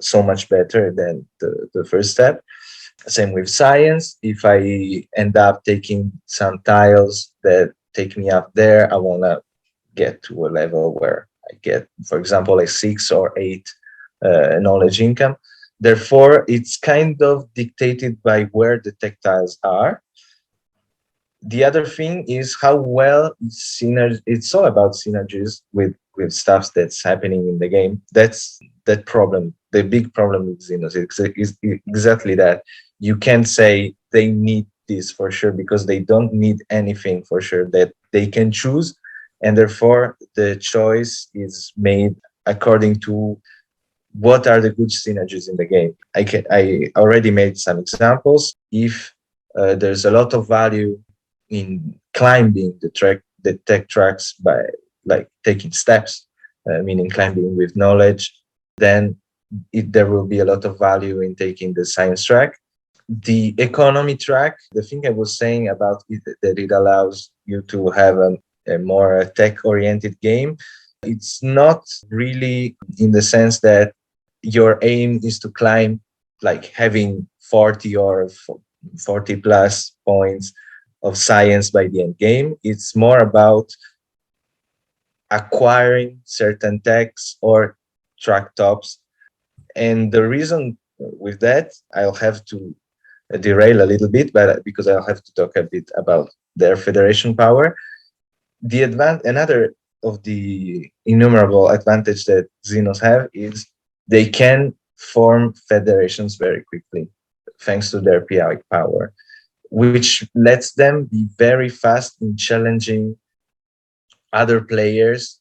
so much better than the first step. Same with science. If I end up taking some tiles that take me up there, I want to get to a level where I get, for example, a 6 or 8 knowledge income. Therefore, it's kind of dictated by where the tech tiles are. The other thing is how well synergy. It's all about synergies with stuff that's happening in the game. That's that problem. The big problem with Xenos is exactly that. You can't say they need this for sure because they don't need anything for sure that they can choose, and therefore the choice is made according to what are the good synergies in the game. I already made some examples. If there's a lot of value in climbing the tech tracks by like taking steps, meaning climbing with knowledge, then there will be a lot of value in taking the science track. The economy track, the thing I was saying about it, that it allows you to have a more tech-oriented game, it's not really in the sense that your aim is to climb like having 40 or 40 plus points of science by the end game. It's more about acquiring certain techs or track tops. And the reason with that, I'll have to derail a little bit, but because I'll have to talk a bit about their federation power. Another of the innumerable advantage that Xenos have is they can form federations very quickly, thanks to their PI power, which lets them be very fast in challenging other players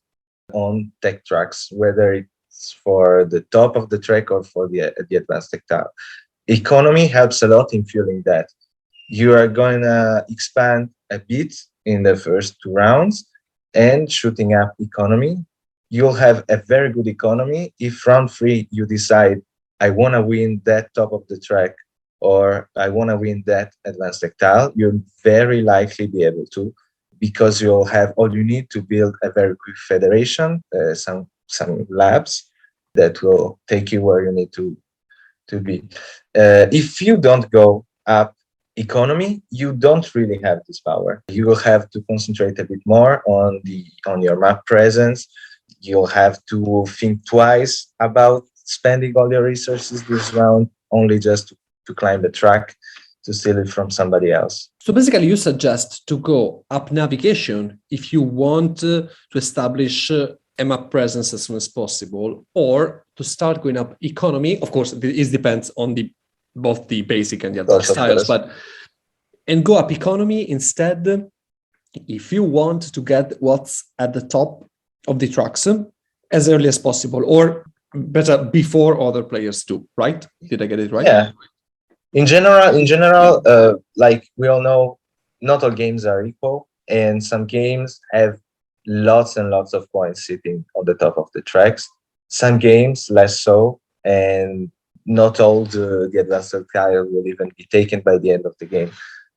on tech tracks, whether it's for the top of the track or for the advanced tech tile. Economy helps a lot in fueling that. You are going to expand a bit in the first 2 rounds and shooting up economy. You'll have a very good economy. If round 3 you decide, I want to win that top of the track or I want to win that advanced tech tile, you'll very likely be able to, because you'll have all you need to build a very quick federation, some labs that will take you where you need to be. If you don't go up economy, you don't really have this power. You will have to concentrate a bit more on your map presence. You'll have to think twice about spending all your resources this round only just to climb the track to steal it from somebody else. So basically you suggest to go up navigation if you want to establish a map presence as soon as possible, or to start going up economy. Of course, it depends on both the basic and the advanced styles, and go up economy instead if you want to get what's at the top of the tracks as early as possible, or better before other players do, right? Did I get it right? Yeah. In general, like we all know, not all games are equal, and some games have lots and lots of points sitting on the top of the tracks. Some games less so, and not all the advanced tile will even be taken by the end of the game.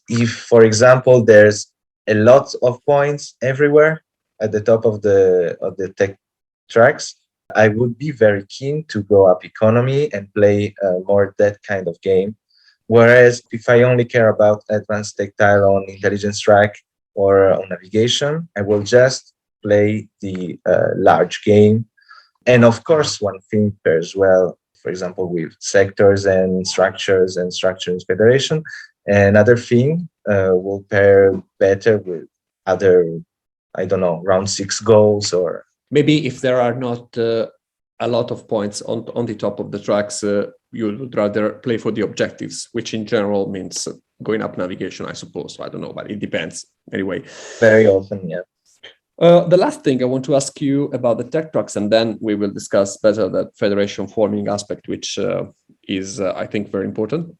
If, for example, there's a lot of points everywhere at the top of the tech tracks, I would be very keen to go up economy and play more that kind of game. Whereas if I only care about advanced tech tile on intelligence track or on navigation, I will just play the large game. And of course, one thing pairs well, for example, with sectors and structures federation. Another thing will pair better with other, I don't know, round 6 goals, or maybe if there are not a lot of points on the top of the tracks, you would rather play for the objectives, which in general means going up navigation, I suppose. I don't know, but it depends anyway. Very often, yeah. The last thing I want to ask you about the tech tracks, and then we will discuss better that federation forming aspect, which is, I think, very important,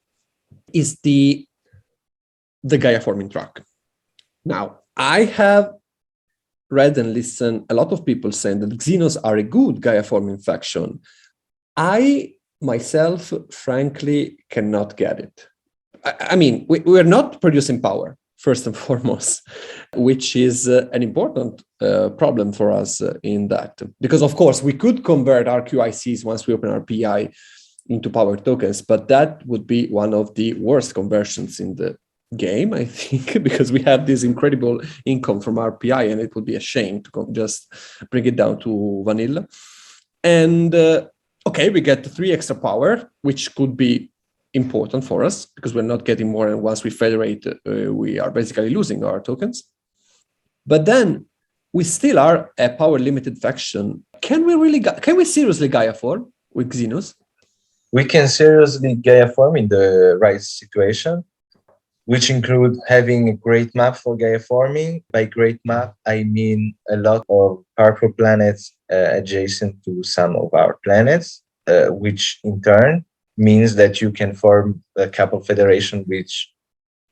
is the Gaia forming track. Now, I have read and listened a lot of people saying that Xenos are a good Gaia forming faction. I myself, frankly, cannot get it. I mean, we're not producing power, first and foremost, which is an important problem for us in that. Because, of course, we could convert our QICs once we open our PI into power tokens, but that would be one of the worst conversions in the game, I think, because we have this incredible income from our PI, and it would be a shame to just bring it down to vanilla. And okay, we get 3 extra power, which could be important for us because we're not getting more, and once we federate, we are basically losing our tokens. But then we still are a power limited faction. Can we seriously Gaia form with Xenos? We can seriously Gaia form in the right situation, which include having a great map for Gaia forming. By great map, I mean a lot of powerful planets adjacent to some of our planets, which in turn means that you can form a couple federation which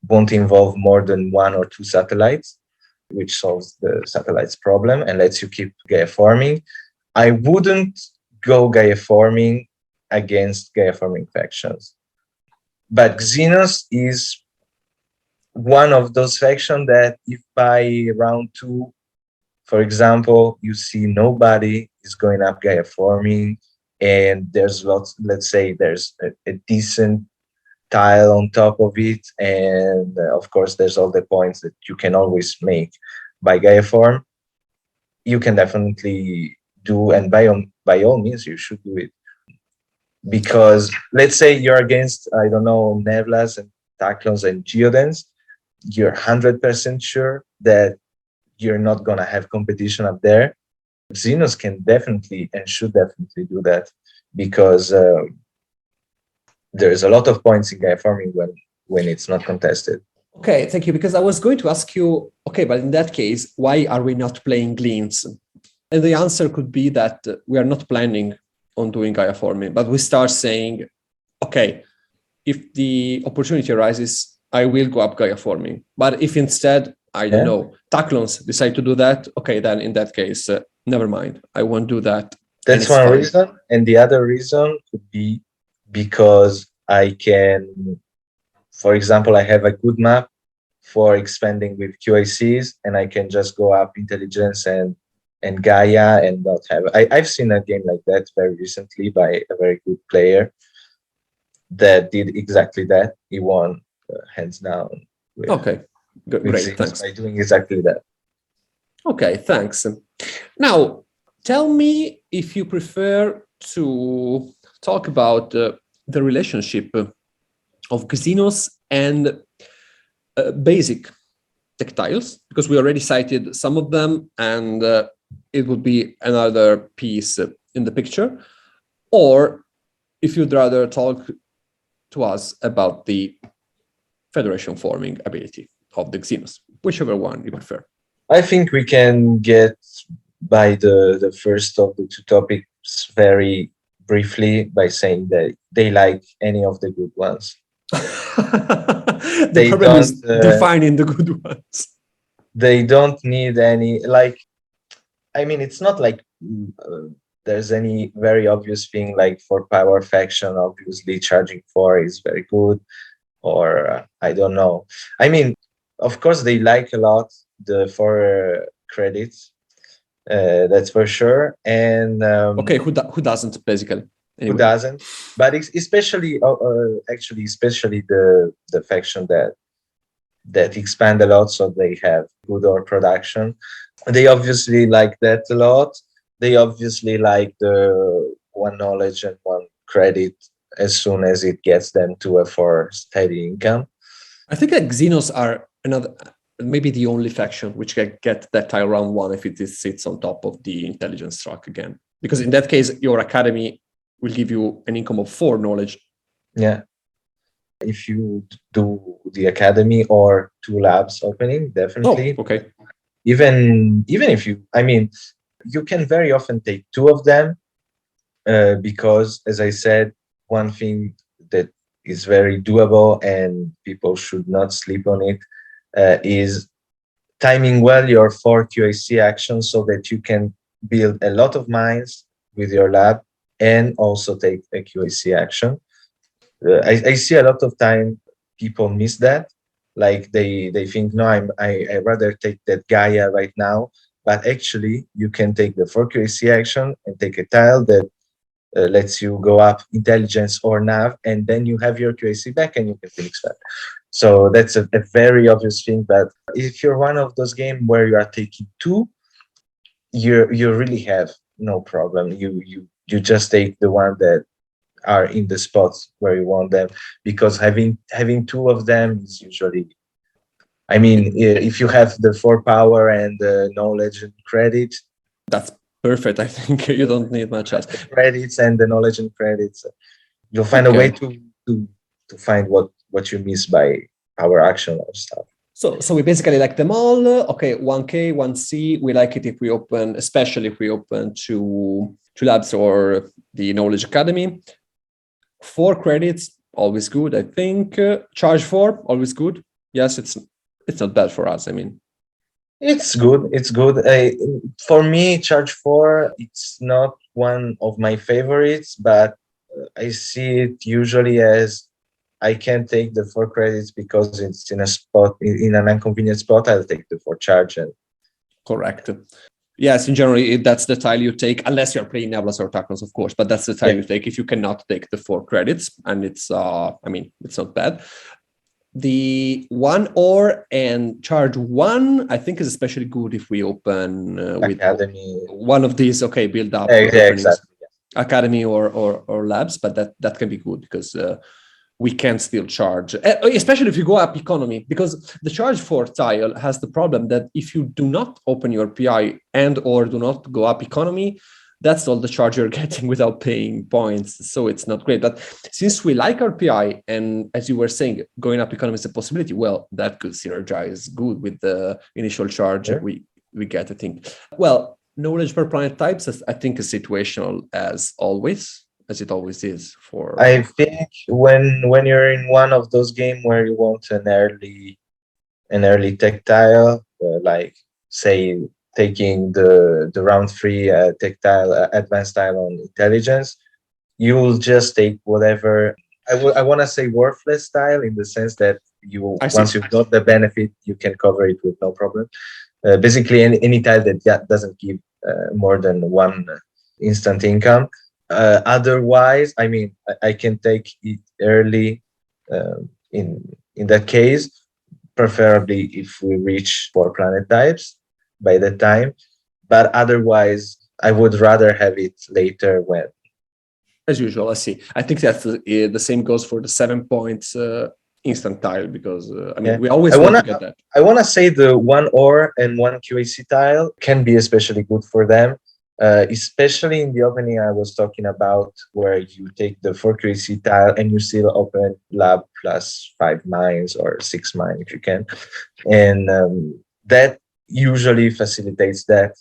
won't involve more than 1 or 2 satellites, which solves the satellites problem and lets you keep Gaia forming. I wouldn't go Gaia forming against Gaia forming factions. But Xenos is one of those factions that if by round 2, for example, you see nobody is going up Gaia forming, and there's lots, let's say there's a decent tile on top of it, and of course there's all the points that you can always make by Gaia form, you can definitely do, and by all means you should do it. Because let's say you're against, I don't know, Neblas and Taclons and Geodens, you're 100% sure that you're not going to have competition up there. Xenos can definitely and should definitely do that, because there's a lot of points in Gaia farming when it's not contested. Okay, thank you. Because I was going to ask you, okay, but in that case, why are we not playing Gleans? And the answer could be that we are not planning on doing Gaia forming, but we start saying, okay, if the opportunity arises, I will go up Gaia forming. But if instead, I don't know, Taclons decide to do that, okay, then in that case, never mind. I won't do that. That's one reason. And the other reason could be because I can, for example, I have a good map for expanding with QICs, and I can just go up intelligence and Gaia and not have. I've seen a game like that very recently by a very good player that did exactly that. He won hands down. Okay, great, thanks. By doing exactly that. Okay, thanks. Now, tell me if you prefer to talk about the relationship of Xenos and basic tactiles, because we already cited some of them, and it would be another piece in the picture. Or if you'd rather talk to us about the federation forming ability of the Xenos, whichever one you prefer. I think we can get by the first of the 2 topics very briefly by saying that they like any of the good ones. The problem is defining the good ones. They don't need any, like, I mean, it's not like there's any very obvious thing, like for power faction, obviously charging 4 is very good, or I don't know. I mean, of course, they like a lot the 4 credits, that's for sure. And okay, who doesn't, basically? Anyway. Who doesn't? But especially, actually, especially the faction that expand a lot, so they have good ore production. They obviously like that a lot. They obviously like the 1 knowledge and 1 credit as soon as it gets them to a 4 steady income. I think that Xenos are maybe the only faction which can get that tile round 1 if it sits on top of the intelligence track again. Because in that case, your academy will give you an income of 4 knowledge. Yeah. If you do the academy or 2 labs opening, definitely. Oh, okay. Even if you, I mean, you can very often take 2 of them because, as I said, one thing that is very doable and people should not sleep on it is timing well your 4 QAC actions so that you can build a lot of mines with your lab and also take a QAC action. I see a lot of time people miss that. Like they think, no, I rather take that Gaia right now, but actually you can take the 4 QAC action and take a tile that lets you go up intelligence or nav, and then you have your QAC back and you can finish that. So that's a very obvious thing. But if you're one of those games where you are taking 2, you really have no problem. you just take the one that are in the spots where you want them, because having two of them is usually, I mean, if you have the 4 power and the knowledge and credit, That's perfect. I think you don't need much else. the credits and the knowledge and credits, you'll find a way to find what you miss by power action or stuff. So we basically like them all. Okay, 1K, 1C. We like it if we open, especially if we open to labs or the Knowledge Academy. 4 credits, always good, I think. Charge 4, always good. Yes, it's not bad for us. I mean, it's good. It's good. For me, Charge 4, it's not one of my favorites, but I see it usually as I can't take the 4 credits because it's in a spot, in an inconvenient spot. I'll take the 4 charge. And correct. Yes, in general, that's the tile you take, unless you're playing Nebulous or Tacnos, of course, but that's the tile you take if you cannot take the 4 credits, and it's, I mean, it's not bad. The 1 ore and charge 1, I think is especially good if we open with Academy. One of these, okay, build up. Exactly. Academy or labs, but that can be good because we can still charge, especially if you go up economy, because the charge 4 tile has the problem that if you do not open your PI and or do not go up economy, that's all the charge you're getting without paying points. So it's not great. But since we like our PI, and as you were saying, going up economy is a possibility, well, that could synergize good with the initial charge we get, I think. Well, knowledge per planet types, I think, is situational as always, as it always is for. I think when you're in one of those games where you want an early tech tile, like say taking the round 3 tech tile, advanced tile on intelligence, you will just take whatever. I want to say worthless tile in the sense that once you've got the benefit, you can cover it with no problem. Basically, any tile that doesn't give more than 1 instant income. Otherwise, I mean, I can take it early in that case, preferably if we reach 4 planet types by that time. But otherwise, I would rather have it later when. As usual, I see. I think that's the same goes for the 7 points instant tile, because I mean, we always want to get that. I want to say the 1 ore and 1 QAC tile can be especially good for them, especially in the opening I was talking about, where you take the 4 QAC tile and you still open lab plus 5 mines or 6 mine if you can, and that usually facilitates that.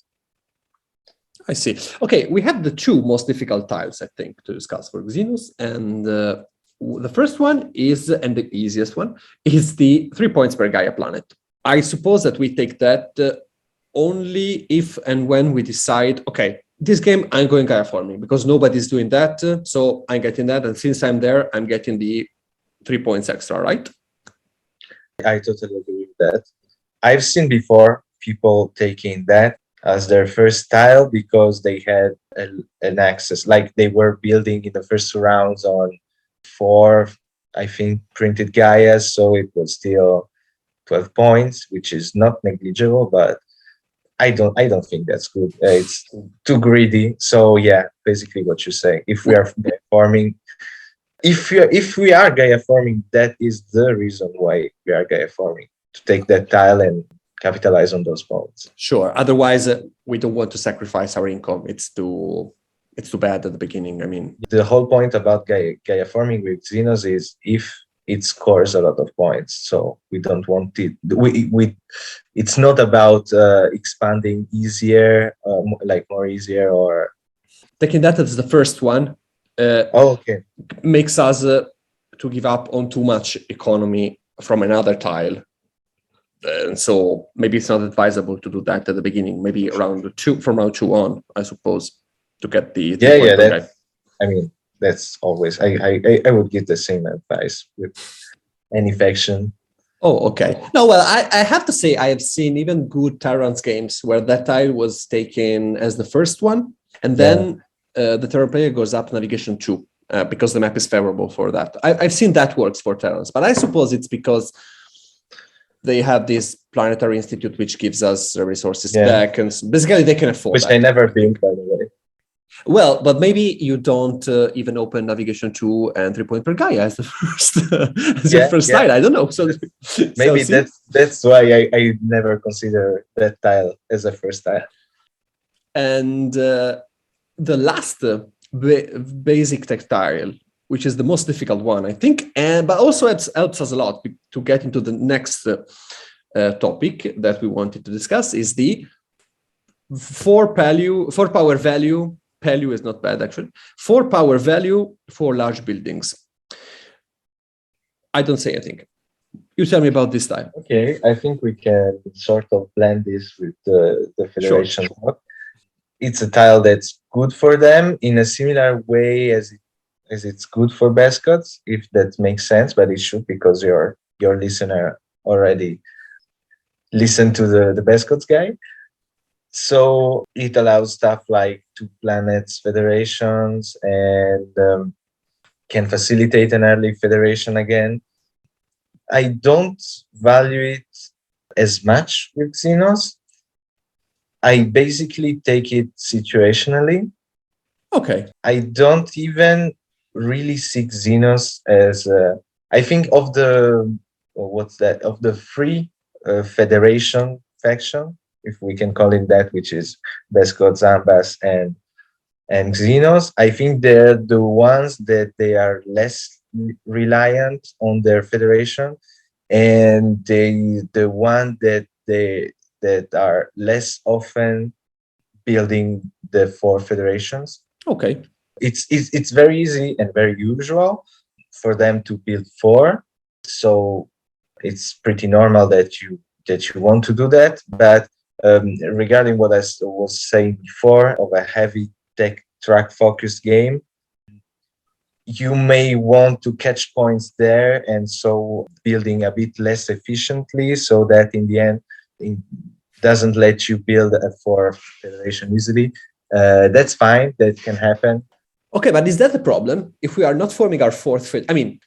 I see. Okay, we have the 2 most difficult tiles, I think, to discuss for Xenos, and the first one is, and the easiest one, is the 3 points per Gaia planet. I suppose that we take that only if and when we decide, okay, this game I'm going Gaia farming because nobody's doing that, so I'm getting that, and since I'm there, I'm getting the 3 points extra, right? I totally agree with that. I've seen before people taking that as their first tile because they had an access, like they were building in the first rounds on 4, I think, printed Gaias, so it was still 12 points, which is not negligible, but I don't think that's good. It's too greedy. So yeah, basically what you say. If we are Gaia farming, if we are Gaia farming, that is the reason why we are Gaia farming, to take that tile and capitalize on those points. Sure. Otherwise, we don't want to sacrifice our income. It's too bad at the beginning. I mean, the whole point about Gaia farming with Xenos is if it scores a lot of points. So we don't want it. It's not about expanding easier, like more easier or. Taking that as the first one. Okay. Makes us to give up on too much economy from another tile. And so maybe it's not advisable to do that at the beginning. Maybe from round 2 on, I suppose, to get the I mean, that's always I would give the same advice with any faction. Oh, okay. No, well, I have to say I have seen even good Tyrants games where that tile was taken as the first one, and then the Terran player goes up navigation 2 because the map is favorable for that. I've seen that works for Tyrants, but I suppose it's because they have this planetary institute which gives us resources back, and basically they can afford which that. I never think, by the way. Well, but maybe you don't even open navigation 2 and 3 point per Gaia as the first as your first tile. I don't know. So maybe see? that's why I never consider that tile as a first tile. And the last basic tactile, which is the most difficult one, I think, and but also helps us a lot to get into the next topic that we wanted to discuss, is the 4 power value. Value is not bad, actually. 4 power value for large buildings. I don't say anything. You tell me about this tile. Okay, I think we can sort of blend this with the Federation. Sure. It's a tile that's good for them in a similar way as it's good for Bescots, if that makes sense, but it should, because your listener already listened to the Bescots guy. So it allows stuff like 2 planets federations and can facilitate an early federation again. I don't value it as much with Xenos. I basically take it situationally. Okay. I don't even really seek Xenos as I think of the of the free federation faction, if we can call it that, which is Bescot, Zambas, and Xenos. I think they're the ones that they are less reliant on their federation, and the one that are less often building the 4 federations. Okay. It's very easy and very usual for them to build 4, so it's pretty normal that you want to do that. But regarding what I was saying before of a heavy tech track focused game, you may want to catch points there, and so building a bit less efficiently, so that in the end it doesn't let you build a 4 federation easily. That's fine, that can happen. Okay, but is that the problem? If we are not forming our 4th fed, I mean,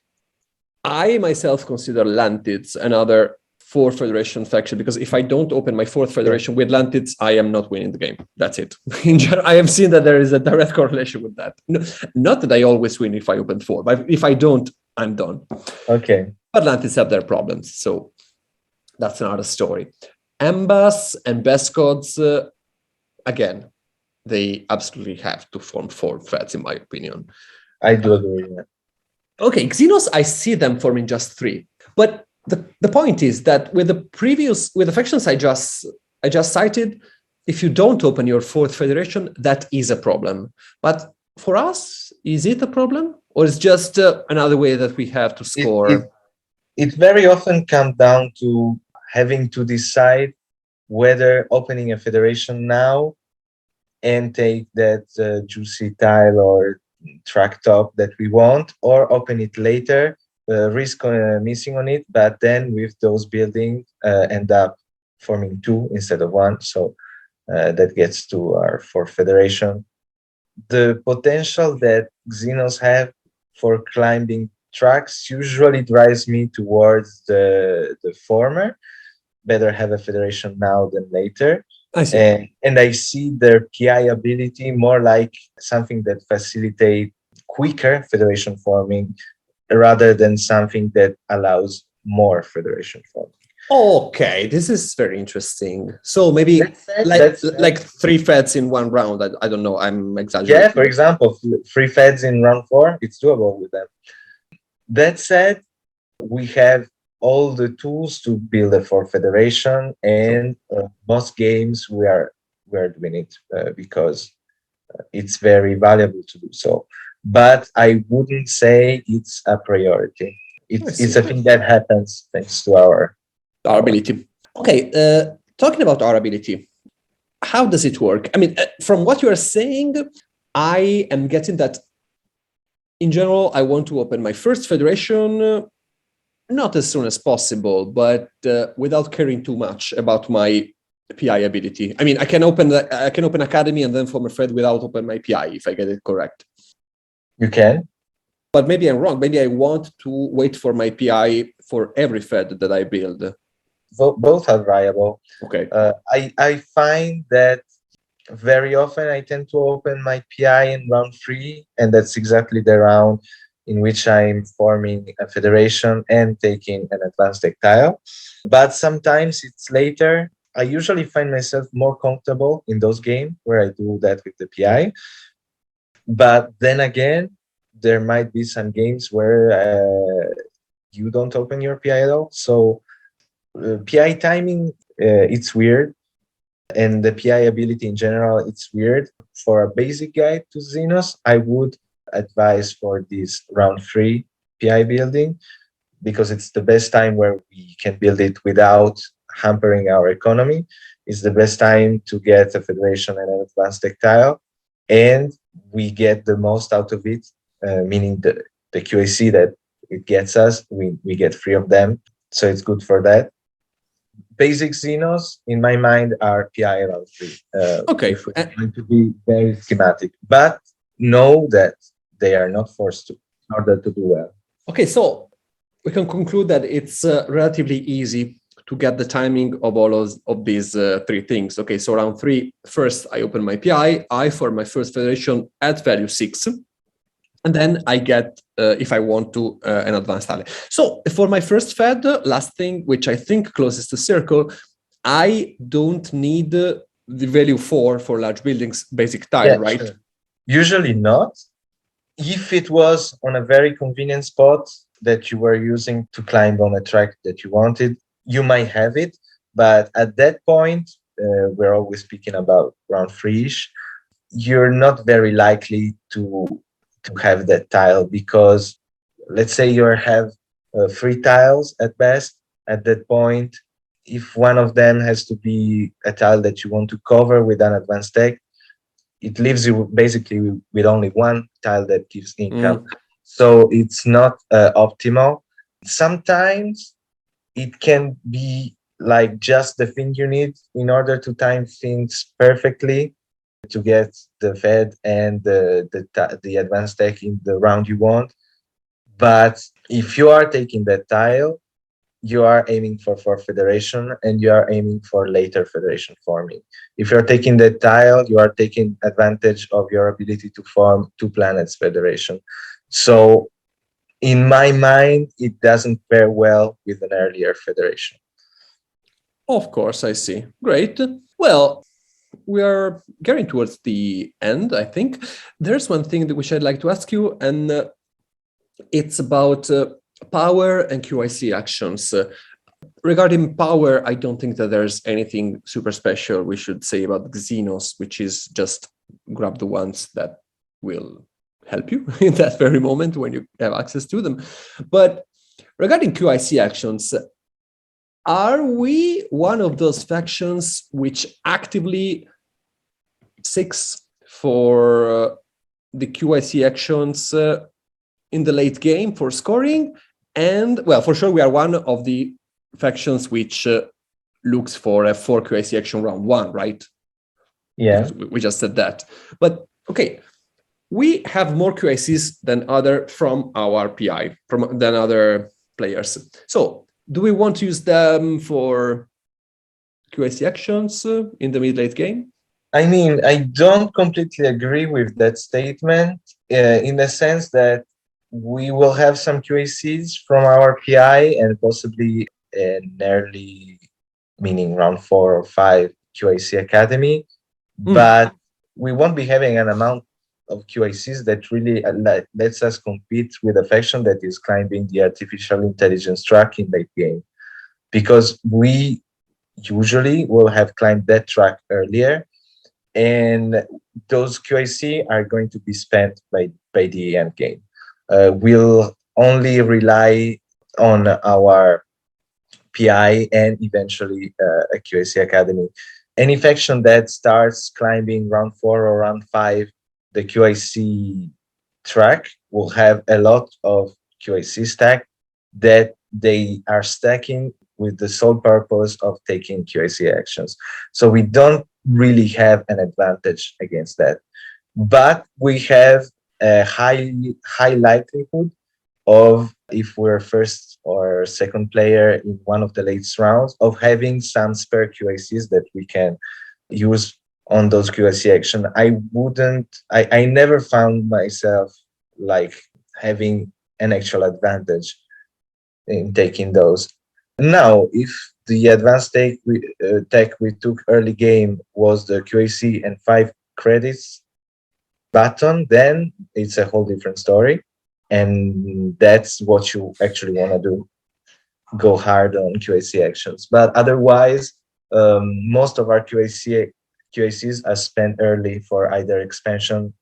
I myself consider Lantids another 4 federation faction, because if I don't open my 4th federation with Lantids, I am not winning the game. That's it. In general, I have seen that there is a direct correlation with that. No, not that I always win if I open 4, but if I don't, I'm done. Okay. But Lantids have their problems, so that's another story. Ambas and Bescots, again, they absolutely have to form 4 feds, in my opinion. I do agree with that. Okay, Xenos, I see them forming just 3. But the point is that with the factions I just cited, if you don't open your 4th federation, that is a problem. But for us, is it a problem? Or is just another way that we have to score? It very often comes down to having to decide whether opening a federation now and take that juicy tile or track top that we want, or open it later, risk missing on it, but then with those buildings end up forming 2 instead of 1. So that gets to our 4th federation. The potential that Xenos have for climbing tracks usually drives me towards the former. Better have a federation now than later. I see. And I see their PI ability more like something that facilitates quicker federation forming rather than something that allows more federation forming. Okay, this is very interesting. So maybe like 3 feds in 1 round. I don't know, I'm exaggerating. Yeah, for example, 3 feds in round 4, it's doable with them. That said, we have all the tools to build a 4 federation, and most games we are doing it because it's very valuable to do so. But I wouldn't say it's a priority. It's a thing that happens thanks to our ability. Okay, talking about our ability, how does it work? I mean, from what you are saying, I am getting that in general, I want to open my 1st federation not as soon as possible, but without caring too much about my PI ability. I mean, I can open Academy and then form a Fed without open my PI, if I get it correct. You can. But maybe I'm wrong. Maybe I want to wait for my PI for every Fed that I build. Both are viable. Okay. I find that very often I tend to open my PI in round 3, and that's exactly the round in which I'm forming a federation and taking an advanced tech tile. But sometimes it's later. I usually find myself more comfortable in those games where I do that with the PI. But then again, there might be some games where you don't open your PI at all. So PI timing, it's weird. And the PI ability in general, it's weird. For a basic guide to Xenos, I would advise for this round 3 PI building, because it's the best time where we can build it without hampering our economy. It's the best time to get a federation and an advanced tech tile, and we get the most out of it, meaning the QAC that it gets us, we get 3 of them. So it's good for that. Basic Xenos, in my mind, are PI around 3. Okay. If we're going to be very schematic, but know that they are not forced to in order to do well. Okay, so we can conclude that it's relatively easy to get the timing of all of these 3 things. Okay, so round 3, first I open my PI, I for my first federation at value 6, and then I get, if I want to, an advanced ally. So for my first fed, last thing, which I think closes the circle, I don't need the value 4 for large buildings basic tile, Yeah, right? sure. Usually not. If it was on a very convenient spot that you were using to climb on a track that you wanted, you might have it. But at that point, we're always speaking about round 3-ish, you're not very likely to have that tile, because let's say you have 3 tiles at best. At that point, if one of them has to be a tile that you want to cover with an advanced tech, it leaves you basically with only 1 tile that gives income. So it's not optimal. Sometimes it can be like just the thing you need in order to time things perfectly, to get the Fed and the advanced tech in the round you want. But if you are taking that tile, you are aiming for federation, and you are aiming for later federation forming. If you're taking that tile, you are taking advantage of your ability to form 2 planets federation. So in my mind, it doesn't pair well with an earlier federation. Of course, I see. Great. Well, we are getting towards the end, I think. There's one thing that which I'd like to ask you, and it's about power and QIC actions. Regarding power, I don't think that there's anything super special we should say about Xenos, which is just grab the ones that will help you in that very moment when you have access to them. But regarding QIC actions, are we one of those factions which actively seeks for the QIC actions in the late game for scoring? And, well, for sure, we are one of the factions which looks for a 4 QIC action round 1, right? Yeah. We just said that. But, okay, we have more QICs than other from our PI, than other players. So, do we want to use them for QIC actions in the mid-late game? I mean, I don't completely agree with that statement, in the sense that we will have some QACs from our PI and possibly an early, meaning round 4 or 5 QAC Academy, but we won't be having an amount of QACs that really lets us compete with a faction that is climbing the artificial intelligence track in late game, because we usually will have climbed that track earlier, and those QAC are going to be spent by the end game. We'll only rely on our PI and eventually a QAC Academy. Any faction that starts climbing round 4 or round 5, the QAC track, will have a lot of QAC stack that they are stacking with the sole purpose of taking QAC actions. So we don't really have an advantage against that. But we have a high likelihood of, if we're first or second player in one of the late rounds, of having some spare QACs that we can use on those QSC action. I never found myself like having an actual advantage in taking those. Now, if the advanced tech we took early game was the QAC and 5 credits button, then it's a whole different story. And that's what you actually want to do. Go hard on QAC actions. But otherwise, most of our QACs are spent early for either expansion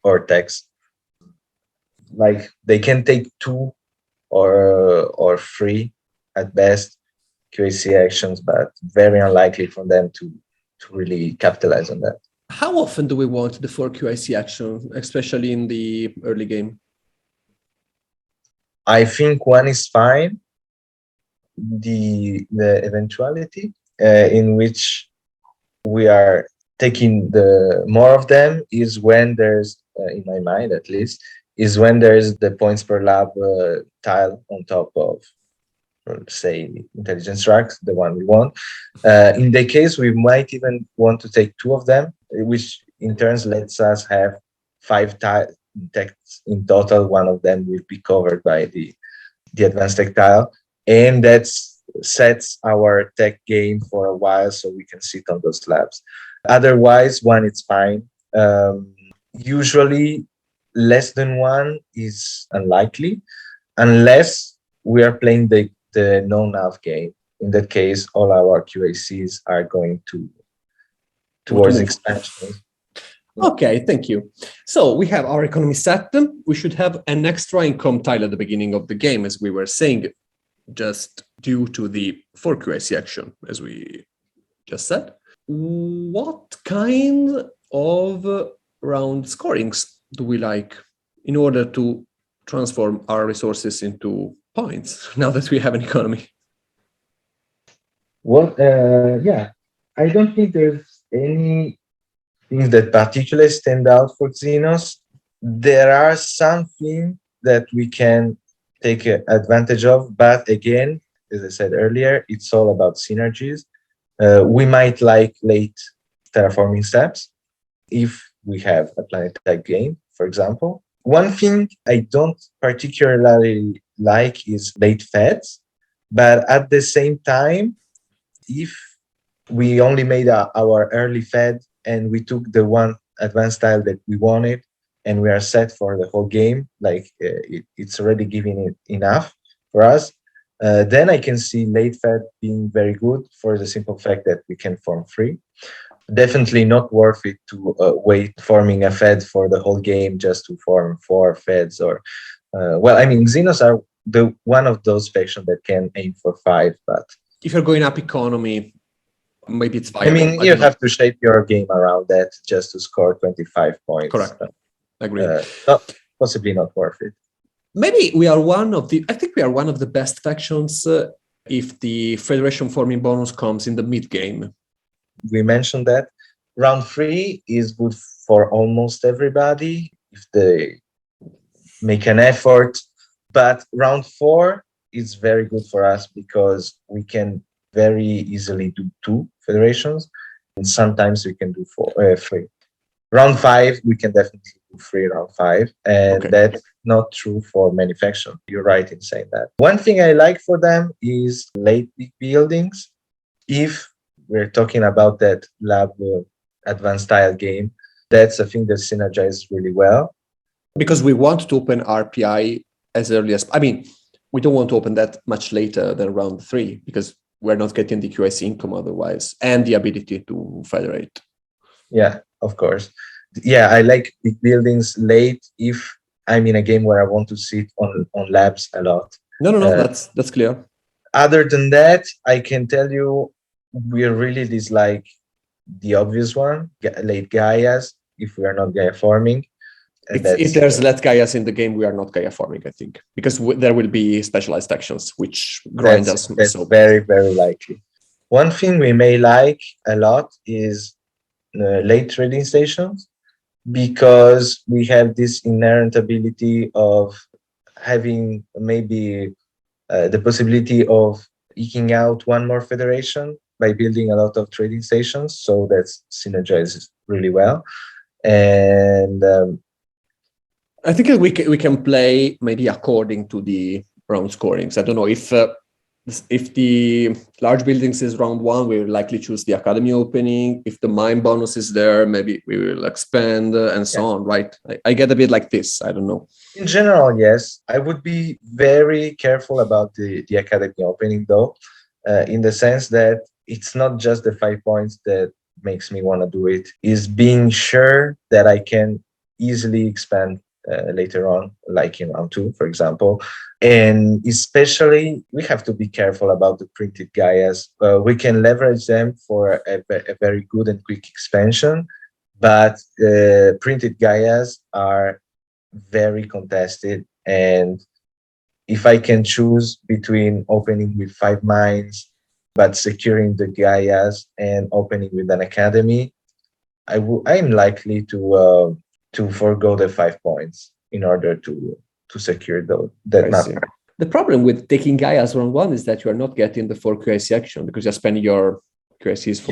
or text. Like they can take 2 or 3 at best QAC actions, but very unlikely for them to really capitalize on that. How often do we want the 4 QIC action, especially in the early game? I think 1 is fine. The eventuality in which we are taking the more of them is when there's, in my mind at least, is when there's the points per lab tile on top of, say, intelligence tracks, the one we want. In the case, we might even want to take 2 of them, which in turn lets us have 5 techs in total. 1 of them will be covered by the advanced tech tile. And that sets our tech game for a while so we can sit on those labs. Otherwise, 1 is fine. Usually, less than 1 is unlikely, unless we are playing the no-nav game. In that case, all our QACs are going towards expansion. Okay, thank you. So we have our economy set. We should have an extra income tile at the beginning of the game, as we were saying, just due to the 4 QAC action, as we just said. What kind of round scorings do we like in order to transform our resources into points now that we have an economy? Well, yeah, I don't think there's any things that particularly stand out for Xenos. There are some things that we can take advantage of, but again, as I said earlier, it's all about synergies. We might like late terraforming steps if we have a planet-type game, for example. One thing I don't particularly like is late feds, but at the same time, if we only made our early fed and we took the one advanced tile that we wanted and we are set for the whole game, like it's already giving it enough for us, then I can see late fed being very good for the simple fact that we can form 3. Definitely not worth it to wait forming a fed for the whole game just to form 4 feds or well, I mean, Xenos are one of those factions that can aim for 5, but if you're going up economy, maybe it's viable. I mean, you have to shape your game around that just to score 25 points. Correct. Agree. Possibly not worth it. Maybe we are I think we are one of the best factions if the Federation forming bonus comes in the mid game. We mentioned that round 3 is good for almost everybody if they make an effort, but round 4 is very good for us because we can very easily do 2 federations, and sometimes we can do 3. Round 5, we can definitely do 3 round 5, and okay, that's not true for many factions. You're right in saying that. One thing I like for them is late big buildings. If we're talking about that lab advanced tile game, that's a thing that synergizes really well. Because we want to open RPI as early as, I mean, we don't want to open that much later than round 3 because we're not getting the QIC income otherwise and the ability to federate. Yeah, of course. Yeah, I like big buildings late if I'm in a game where I want to sit on labs a lot. No, that's clear. Other than that, I can tell you we really dislike the obvious one, late Gaias, if we are not Gaia forming. If there's less Gaias in the game, we are not Gaia forming, I think, because there will be specialized actions which grind us. That's very, very likely. One thing we may like a lot is late trading stations, because we have this inherent ability of having maybe the possibility of eking out 1 more federation by building a lot of trading stations, so that's synergizes really well. And I think we can play maybe according to the round scorings. I don't know if the large buildings is round 1, we will likely choose the academy opening. If the mine bonus is there, maybe we will expand and so on, right? I get a bit like this. I don't know. In general, yes. I would be very careful about the academy opening, though, in the sense that it's not just the 5 points that makes me want to do it, is being sure that I can easily expand later on, like in round 2, for example. And especially, we have to be careful about the printed Gaias. We can leverage them for a very good and quick expansion, but printed Gaias are very contested. And if I can choose between opening with 5 mines, but securing the Gaias and opening with an academy, I'm likely to forego the 5 points in order to secure that map. The problem with taking Gaia's round 1 is that you are not getting the 4 QIC action because you're spending your QICs for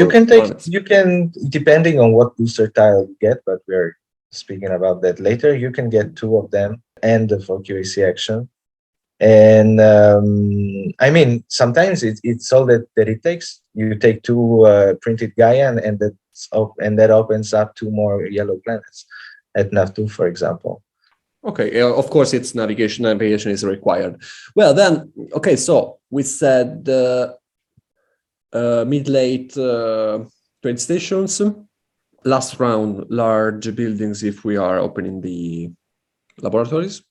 you can, depending on what booster tile you get, but we're speaking about that later, you can get 2 of them and the 4 QIC action. And I mean, sometimes it's all that it takes. You take 2 printed Gaia and that opens up 2 more yellow planets at NAV2, for example. Okay, of course, it's navigation is required. Well, then, okay, so we said mid-late trade stations. Last round, large buildings if we are opening the laboratories.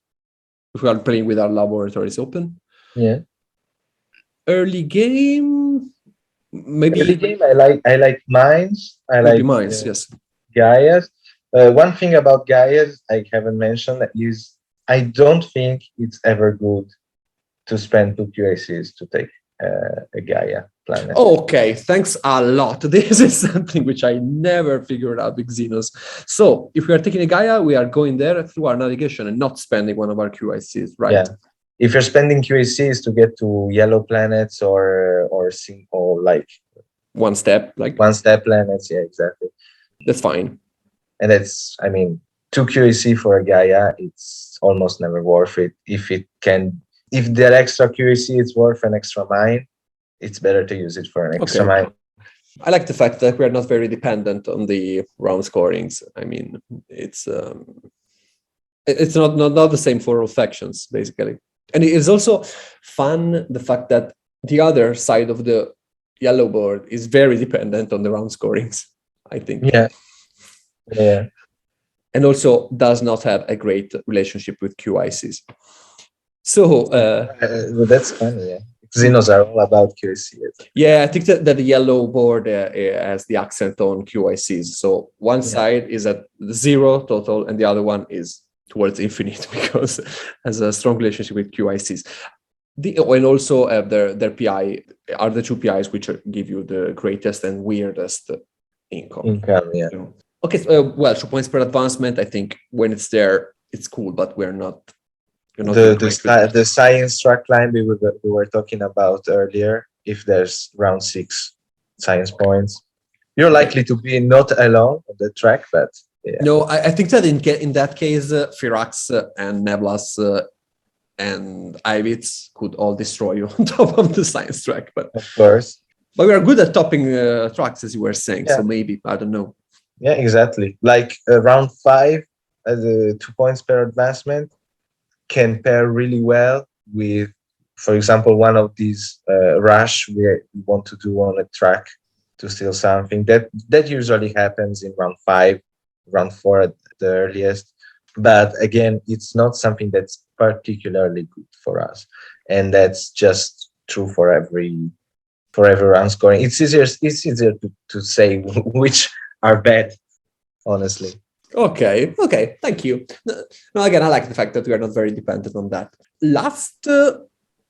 If we are playing with our laboratories open. Yeah. Early game, maybe. Early game, I like mines. I like mines, yes. Gaias. One thing about Gaias I haven't mentioned is I don't think it's ever good to spend 2 QACs to take a Gaia planet. Okay, thanks a lot. This is something which I never figured out with Xenos. So if we are taking a Gaia, we are going there through our navigation and not spending one of our QICs, right? Yeah. If you're spending QACs to get to yellow planets or like one step planets, yeah, exactly. That's fine. And that's, I mean, 2 QAC for a Gaia, it's almost never worth it. If that extra QAC is worth an extra mine, it's better to use it for an extra mine. I like the fact that we are not very dependent on the round scorings. I mean, it's not the same for all factions, basically. And it is also fun, the fact that the other side of the yellow board is very dependent on the round scorings, I think. Yeah. And also does not have a great relationship with QICs. So that's funny, yeah. Xenos are all about QIC. Yeah, I think that the yellow board has the accent on QICs. So one side is at 0 total, and the other one is towards infinite because has a strong relationship with QICs. And also have their PI are the 2 PIs which give you the greatest and weirdest income. Yeah. Okay, well, 2 points per advancement. I think when it's there, it's cool, but we're not. The science track line we were talking about earlier. If there's round 6 science points, you're likely to be not alone on the track, but yeah. No, I think that in that case, Firax and Neblas and Ivits could all destroy you on top of the science track. But of course, but we are good at topping tracks, as you were saying. Yeah. So maybe, I don't know. Yeah, exactly. Like round 5, the 2 points per advancement can pair really well with, for example, one of these rush we want to do on a track to steal something. That usually happens in round 5, round 4 at the earliest. But again, it's not something that's particularly good for us, and that's just true for every round scoring. It's easier to say which are bad, honestly. Okay, thank you. No, again, I like the fact that we are not very dependent on that. Last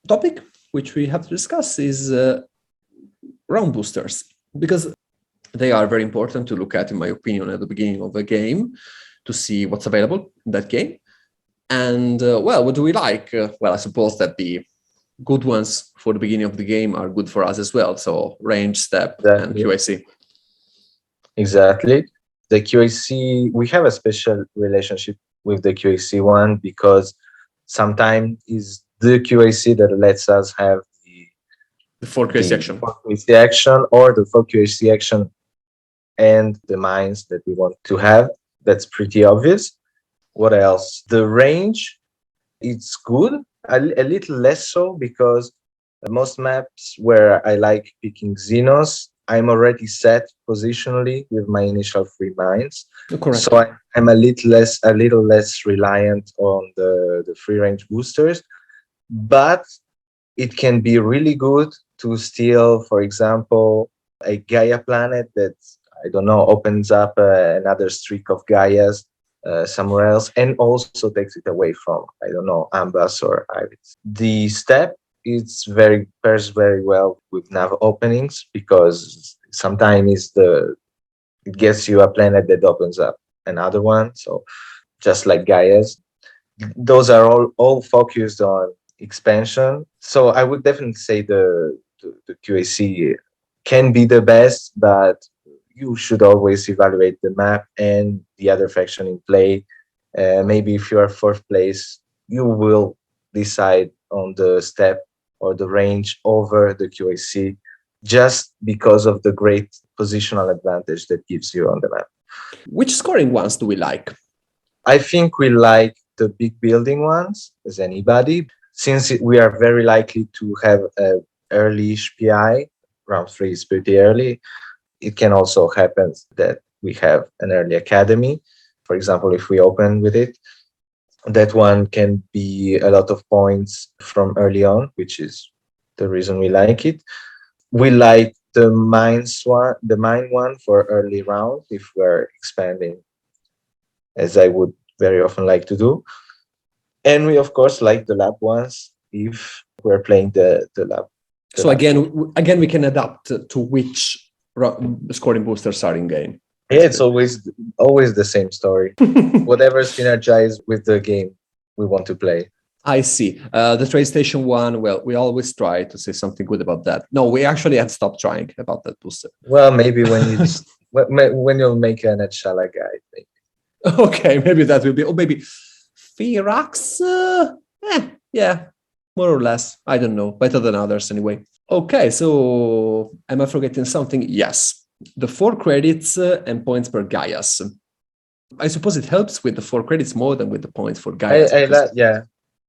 topic, which we have to discuss, is round boosters, because they are very important to look at, in my opinion, at the beginning of a game to see what's available in that game. And, well, what do we like? Well, I suppose that the good ones for the beginning of the game are good for us as well. So range, step, and QAC. Exactly. The QAC, we have a special relationship with the QAC one because sometimes is the QAC that lets us have the 4 QAC action. 4 QAC action or the 4 QAC action and the mines that we want to have. That's pretty obvious. What else? The range, it's good. A little less so because most maps where I like picking Xenos, I'm already set positionally with my initial 3 mines. Correct. So I'm a little less reliant on the free range boosters. But it can be really good to steal, for example, a Gaia planet that, I don't know, opens up another streak of Gaias somewhere else and also takes it away from, I don't know, Ambas or Iris. The step, pairs very well with nav openings because sometimes it gets you a planet that opens up another one. So just like Gaia's, those are all focused on expansion. So I would definitely say the QAC can be the best, but you should always evaluate the map and the other faction in play. Maybe if you are 4th place, you will decide on the step or the range over the QAC just because of the great positional advantage that gives you on the map. Which scoring ones do we like? I think we like the big building ones as anybody. Since we are very likely to have an early-ish PI, round 3 is pretty early. It can also happen that we have an early academy. For example, if we open with it, that one can be a lot of points from early on, which is the reason we like it. We like the mine one for early round if we're expanding, as I would very often like to do. And we, of course, like the lab ones if we're playing the lab. So again, we can adapt to which scoring boosters are in game. Yeah, it's always the same story. Whatever synergize with the game we want to play. I see. The trade station one, well, we always try to say something good about that. No, we actually had stopped trying about that booster. Well, maybe when you'll make an Edshala guide, maybe. Okay, maybe that will be, or maybe Firax. Yeah, more or less. I don't know. Better than others anyway. Okay, so am I forgetting something? Yes. The 4 credits and points per Gaias. I suppose it helps with the 4 credits more than with the points for Gaias.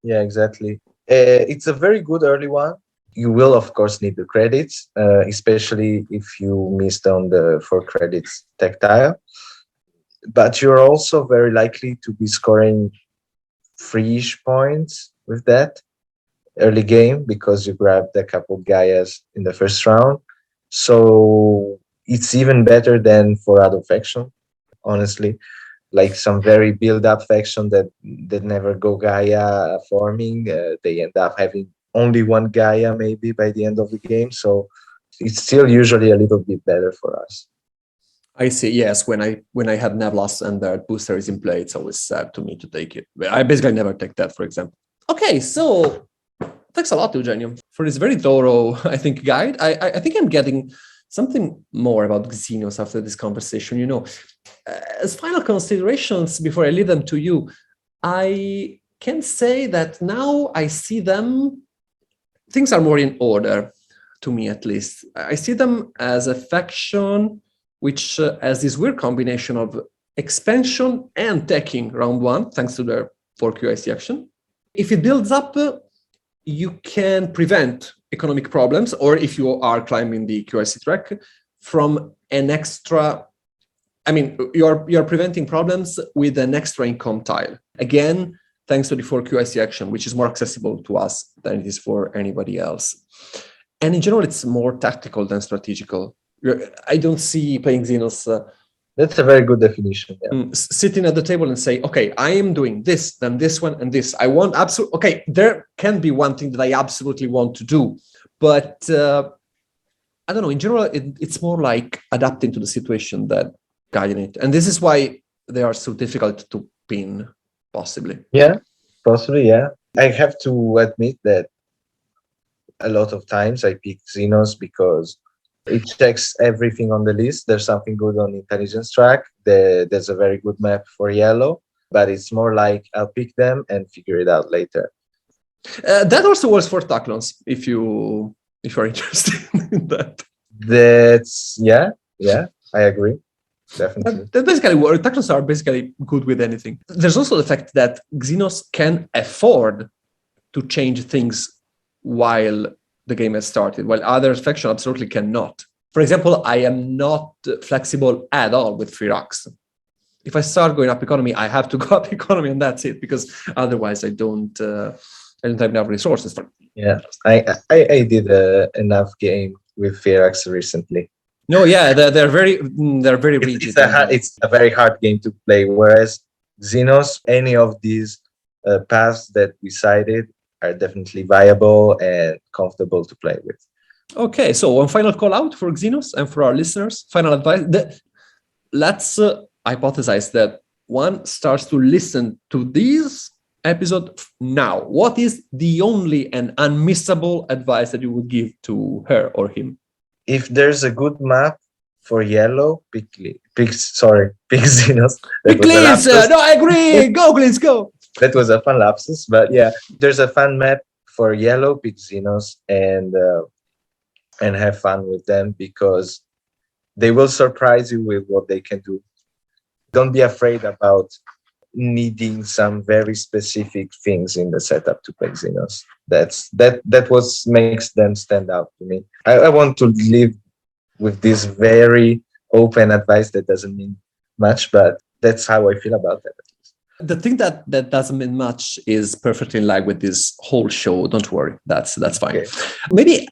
Yeah, exactly. It's a very good early one. You will, of course, need the credits, especially if you missed on the 4 credits tactile. But you're also very likely to be scoring 3-ish points with that early game because you grabbed a couple Gaias in the first round. So it's even better than for other faction, honestly. Like some very build-up faction that never go Gaia forming, they end up having only 1 Gaia maybe by the end of the game. So it's still usually a little bit better for us. I see. Yes, when I had Nevlas and their booster is in play, it's always sad to me to take it. I basically never take that, for example. Okay, so thanks a lot, Eugenio, for this very thorough, I think, guide. I think I'm getting something more about Xenos after this conversation. You know, as final considerations before I leave them to you, I can say that now I see them. Things are more in order to me, at least. I see them as a faction which has this weird combination of expansion and taking round 1, thanks to their 4 QIC action. If it builds up, you can prevent economic problems, or if you are climbing the QIC track, from an extra, I mean, you're preventing problems with an extra income tile. Again, thanks to the 4 QIC action, which is more accessible to us than it is for anybody else. And in general, it's more tactical than strategical. I don't see playing Xenos. That's a very good definition. Yeah. Sitting at the table and say, okay, I am doing this, then this one, and this. I want absolutely, okay, there can be one thing that I absolutely want to do. But I don't know, in general, it's more like adapting to the situation that guiding it. And this is why they are so difficult to pin, possibly. Yeah, possibly, yeah. I have to admit that a lot of times I pick Xenos because it checks everything on the list. There's something good on intelligence track. There's a very good map for yellow, but it's more like I'll pick them and figure it out later. That also works for Taclons, if you're interested in that. That's yeah, I agree. Definitely. That basically works. Taclons are basically good with anything. There's also the fact that Xenos can afford to change things while the game has started, while other factions absolutely cannot. For example, I am not flexible at all with free rocks. If I start going up economy, I have to go up economy, and that's it, because otherwise I don't have enough resources for. Yeah, I did enough game with Firax recently. No, yeah, they're very rigid. It's a very hard game to play. Whereas Xenos, any of these paths that we cited are definitely viable and comfortable to play with. Okay, so one final call out for Xenos and for our listeners. Final advice. Let's hypothesize that one starts to listen to this episode now. What is the only and unmissable advice that you would give to her or him? If there's a good map for yellow, pick Xenos. Pick Glitz! No, I agree! Go, Glitz, go! That was a fun lapsus, but yeah, there's a fun map for yellow, pick Xenos, and have fun with them, because they will surprise you with what they can do. Don't be afraid about needing some very specific things in the setup to play Xenos. That was makes them stand out to me. I want to live with this very open advice that doesn't mean much, but that's how I feel about it. The thing that doesn't mean much is perfectly in line with this whole show. Don't worry, that's fine. Okay. Maybe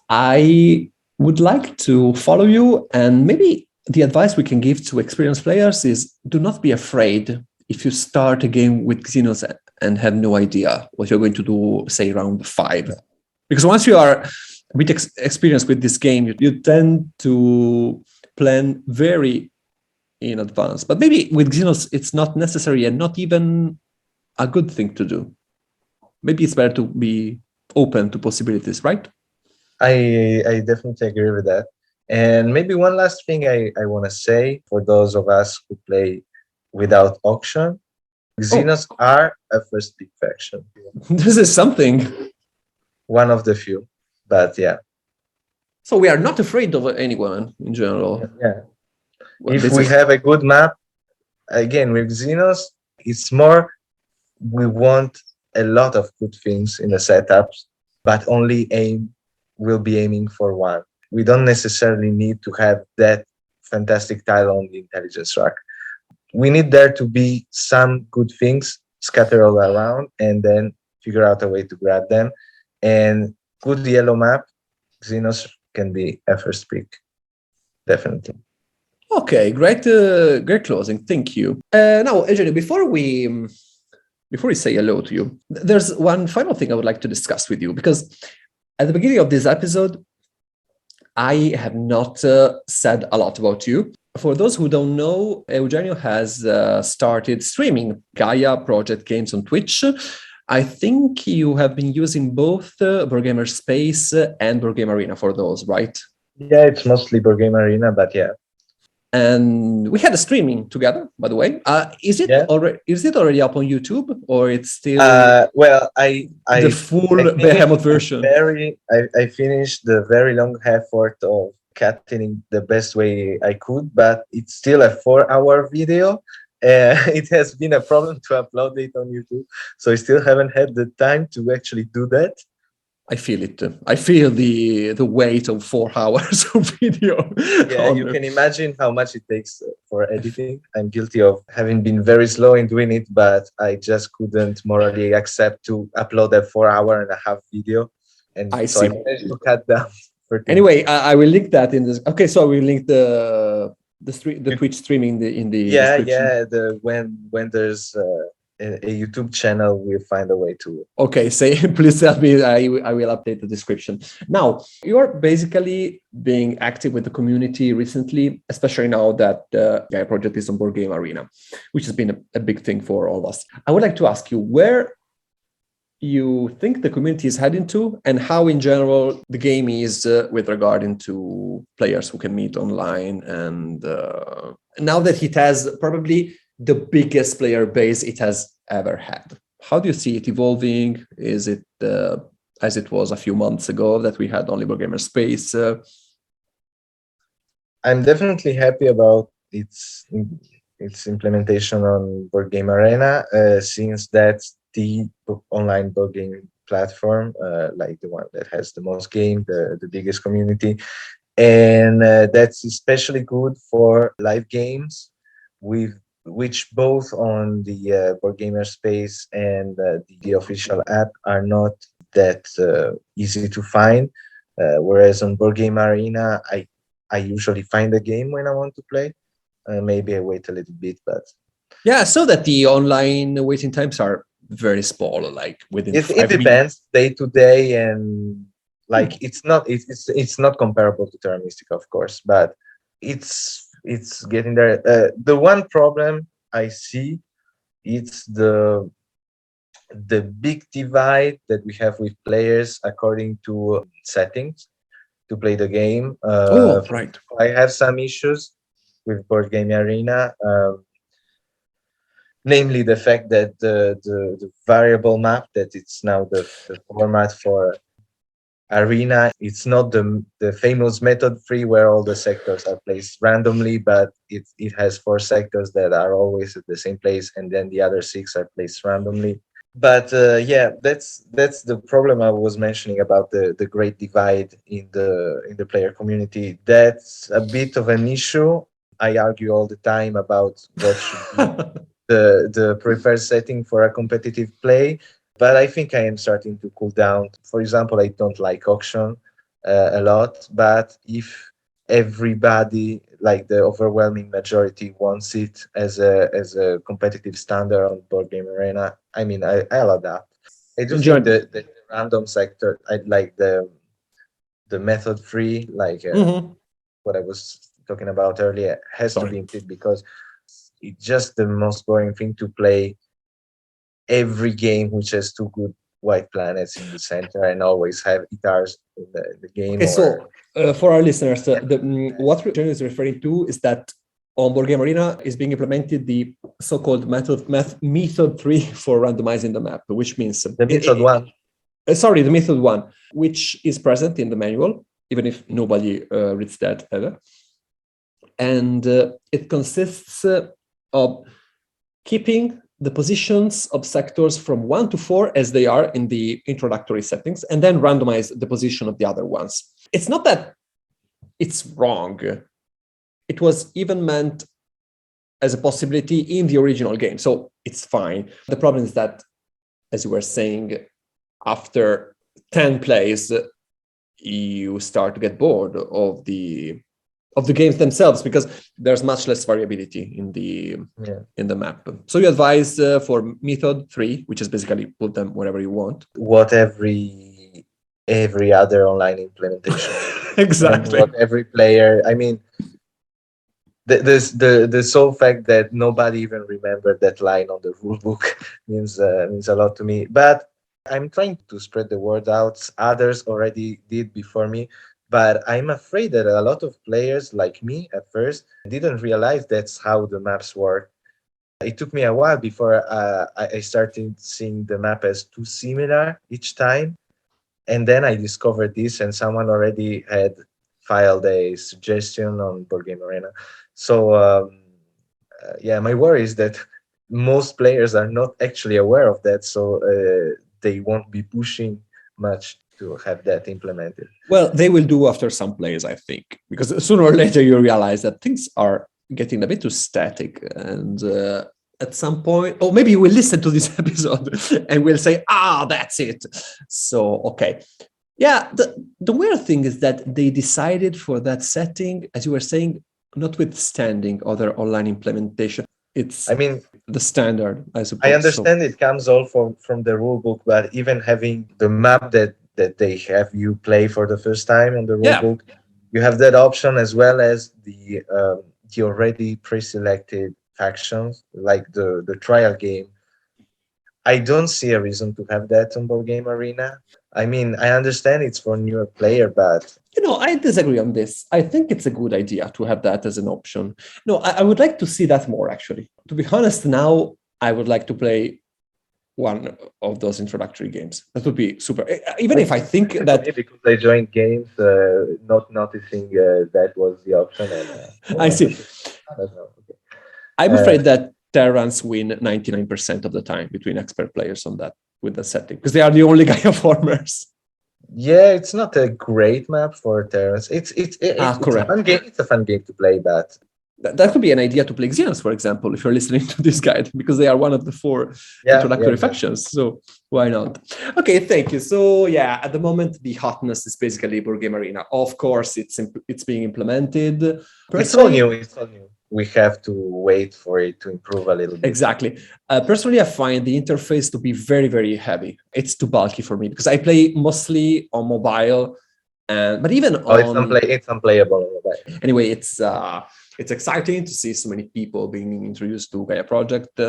I would like to follow you, and maybe the advice we can give to experienced players is do not be afraid if you start a game with Xenos and have no idea what you're going to do, say, round 5. Because once you are a bit experienced with this game, you tend to plan very in advance. But maybe with Xenos, it's not necessary and not even a good thing to do. Maybe it's better to be open to possibilities, right? I definitely agree with that. And maybe one last thing I want to say for those of us who play without auction, Xenos are a first pick faction. This is something. One of the few, but yeah. So we are not afraid of anyone in general. Yeah. Well, if we have a good map, again, with Xenos, it's more we want a lot of good things in the setups, but we'll be aiming for one. We don't necessarily need to have that fantastic tile on the intelligence track. We need there to be some good things scattered all around, and then figure out a way to grab them. And good yellow map, Xenos can be a first pick, definitely. Okay, great closing. Thank you. Now, Eugenio, before we say hello to you, there's one final thing I would like to discuss with you, because at the beginning of this episode, I have not said a lot about you. For those who don't know, Eugenio has started streaming Gaia project games on Twitch. I think you have been using both Board Gamer Space and Board Game Arena for those, right? Yeah, it's mostly Board Game Arena, but yeah. And we had a streaming together, by the way. Is it already up on YouTube, or it's still? Well, I the full behemoth version. I finished the very long effort of cutting the best way I could, but it's still a 4-hour video. It has been a problem to upload it on YouTube, so I still haven't had the time to actually do that. I feel it. I feel the weight of 4 hours of video. Yeah, you can imagine how much it takes for editing. I'm guilty of having been very slow in doing it, but I just couldn't morally accept to upload a 4-hour-and-a-half video. And I managed to cut down. Anyway, I will link that in this. Okay, so I will link the Twitch streaming in the description. When there's a YouTube channel, we'll find a way to. Okay, please tell me. I will update the description. Now, you're basically being active with the community recently, especially now that the Gaia project is on Board Game Arena, which has been a big thing for all of us. I would like to ask you where you think the community is heading to, and how in general the game is with regard into players who can meet online, and now that it has probably the biggest player base it has ever had. How do you see it evolving? Is it as it was a few months ago that we had only Gamer Space? I'm definitely happy about its implementation on Board Game Arena, since that's the online board game platform, like the one that has the most game, the biggest community, and that's especially good for live games, with which both on the Board Gamer Space and the official app are not that easy to find. Whereas on Board Game Arena, I usually find a game when I want to play. Maybe I wait a little bit, but Yeah, I saw that the online waiting times are very small, like within it 5 minutes. depends day to day, and like it's not comparable to Terra Mystica, of course, but it's getting there. The one problem I see, it's the big divide that we have with players according to settings to play the game. Oh, right. I have some issues with Board Game Arena, namely the fact that the variable map, that it's now the format for Arena, it's not the famous method 3 where all the sectors are placed randomly, but it has 4 sectors that are always at the same place, and then the other 6 are placed randomly. But yeah, that's the problem I was mentioning about the great divide in the player community. That's a bit of an issue. I argue all the time about what should be the preferred setting for a competitive play, but I think I am starting to cool down. For example, I don't like auction a lot, but if everybody, like the overwhelming majority, wants it as a competitive standard on Board Game Arena, I mean, I'll adapt. I do think that the random sector, I like the method 3, like what I was talking about earlier, has to be included, because it's just the most boring thing to play every game which has 2 good white planets in the center and always have guitars in the game. Okay, so for our listeners, what Richard is referring to is that on Board Game Arena is being implemented the so-called method 3 for randomizing the map, which means the method 1. Sorry, the method 1, which is present in the manual, even if nobody reads that ever. And it consists of keeping the positions of sectors from 1 to 4 as they are in the introductory settings, and then randomize the position of the other ones. It's not that it's wrong. It was even meant as a possibility in the original game, so it's fine. The problem is that, as you were saying, after 10 plays, you start to get bored of the games themselves, because there's much less variability in the map. So you advise for method 3, which is basically put them wherever you want. What every other online implementation exactly. What every player, I mean, the sole fact that nobody even remembered that line on the rule book means a lot to me. But I'm trying to spread the word out. Others already did before me, but I'm afraid that a lot of players like me at first didn't realize that's how the maps work. It took me a while before I started seeing the map as too similar each time. And then I discovered this, and someone already had filed a suggestion on Board Game Arena. So yeah, my worry is that most players are not actually aware of that, so they won't be pushing much to have that implemented. Well, they will do after some plays, I think, because sooner or later you realize that things are getting a bit too static, and at some point, or maybe we'll listen to this episode and we'll say, that's it. So, okay. Yeah, the weird thing is that they decided for that setting, as you were saying, notwithstanding other online implementation, it's, I mean, the standard, I suppose. I understand it comes all from the rule book, but even having the map that they have you play for the first time on the rule book, you have that option, as well as the already pre-selected factions, like the trial game. I don't see a reason to have that on Board Game Arena. I mean, I understand it's for newer player, but I disagree on this. I think it's a good idea to have that as an option. No, I would like to see that more, actually. To be honest, now I would like to play one of those introductory games. That would be super. Even if I think that... because I joined games, not noticing that was the option. And, I see. I don't know. Okay. I'm afraid that Terrans win 99% of the time between expert players on that with the setting, because they are the only Gaia formers. Yeah, it's not a great map for Terrans. It's correct. a fun game. It's a fun game to play, but that could be an idea to play Xenos, for example, if you're listening to this guide, because they are one of the 4 introductory factions. So why not? Okay, thank you. So yeah, at the moment, the hotness is basically Board Game Arena. Of course, it's being implemented. It's all new. It's all new. We have to wait for it to improve a little bit. Exactly. Personally, I find the interface to be very, very heavy. It's too bulky for me because I play mostly on mobile, but even on... It's unplayable on mobile. Anyway, it's exciting to see so many people being introduced to Gaia Project.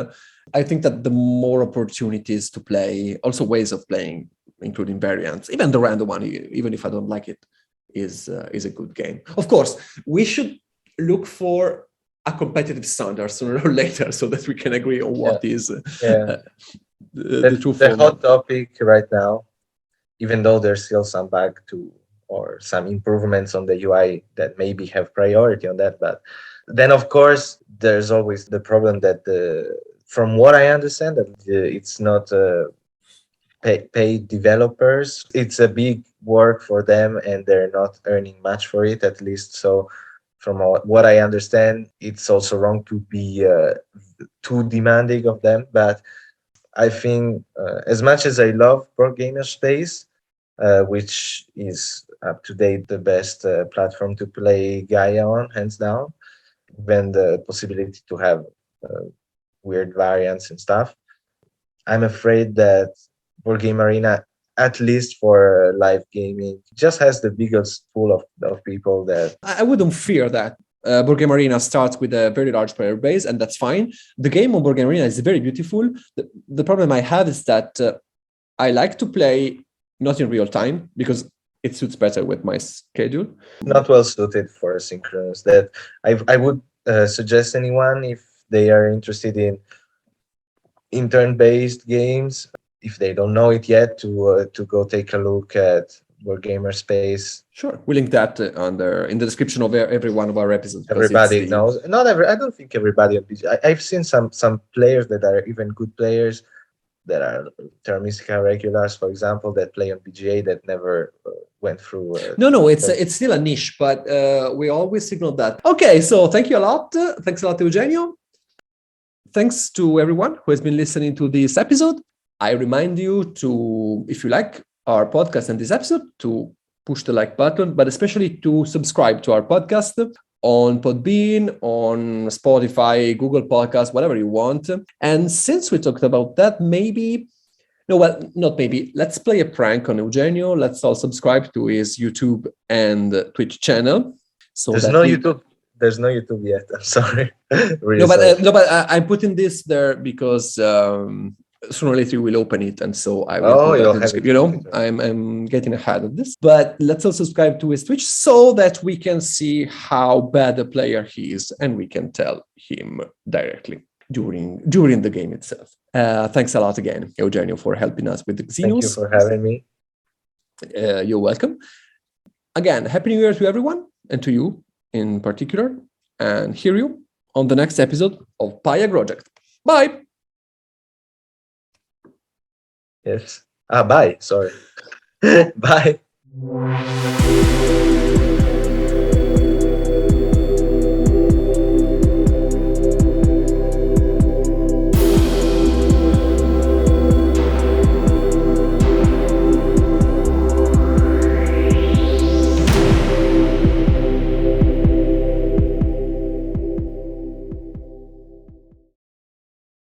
I think that the more opportunities to play, also ways of playing, including variants, even the random one, even if I don't like it, is a good game. Of course, we should look for a competitive standard sooner or later so that we can agree on what is the true form. The hot topic right now, even though there's still some bug or some improvements on the UI that maybe have priority on that, but then of course there's always the problem that from what I understand, that it's not paid developers. It's a big work for them and they're not earning much for it, at least. So from what I understand, it's also wrong to be too demanding of them. But I think as much as I love Board Gamer Space, which is up to date the best platform to play Gaia on, hands down, when the possibility to have weird variants and stuff, I'm afraid that Board Game Arena, at least for live gaming, just has the biggest pool of people that... I wouldn't fear that. Board Game Arena starts with a very large player base, and that's fine. The game on Board Game Arena is very beautiful. The problem I have is that I like to play not in real time because it suits better with my schedule. Not well suited for synchronous. That I would suggest anyone, if they are interested in turn-based games, if they don't know it yet, to go take a look at Board Gamer Space. Sure, we link that in the description of every one of our episodes. Everybody knows. I don't think everybody on BGA. I've seen some players that are even good players, that are Terra Mystica regulars, for example, that play on BGA that never went through. No, it's still a niche, but we always signal that. Okay, so thank you a lot. Thanks a lot, Eugenio. Thanks to everyone who has been listening to this episode. I remind you to, if you like our podcast and this episode, to push the like button, but especially to subscribe to our podcast on Podbean, on Spotify, Google Podcasts, whatever you want. And since we talked about that, let's play a prank on Eugenio. Let's all subscribe to his YouTube and Twitch channel. So there's no YouTube yet. I'm sorry. Really but I'm putting this there because sooner or later we'll open it, and so I will. I'm getting ahead of this. But let's also subscribe to his Twitch so that we can see how bad a player he is, and we can tell him directly during the game itself. Thanks a lot again, Eugenio, for helping us with the Xenos. Thank you for having me. You're welcome. Again, Happy New Year to everyone, and to you in particular, and hear you on the next episode of Paya Project. Bye. Yes. Bye. Sorry. Bye.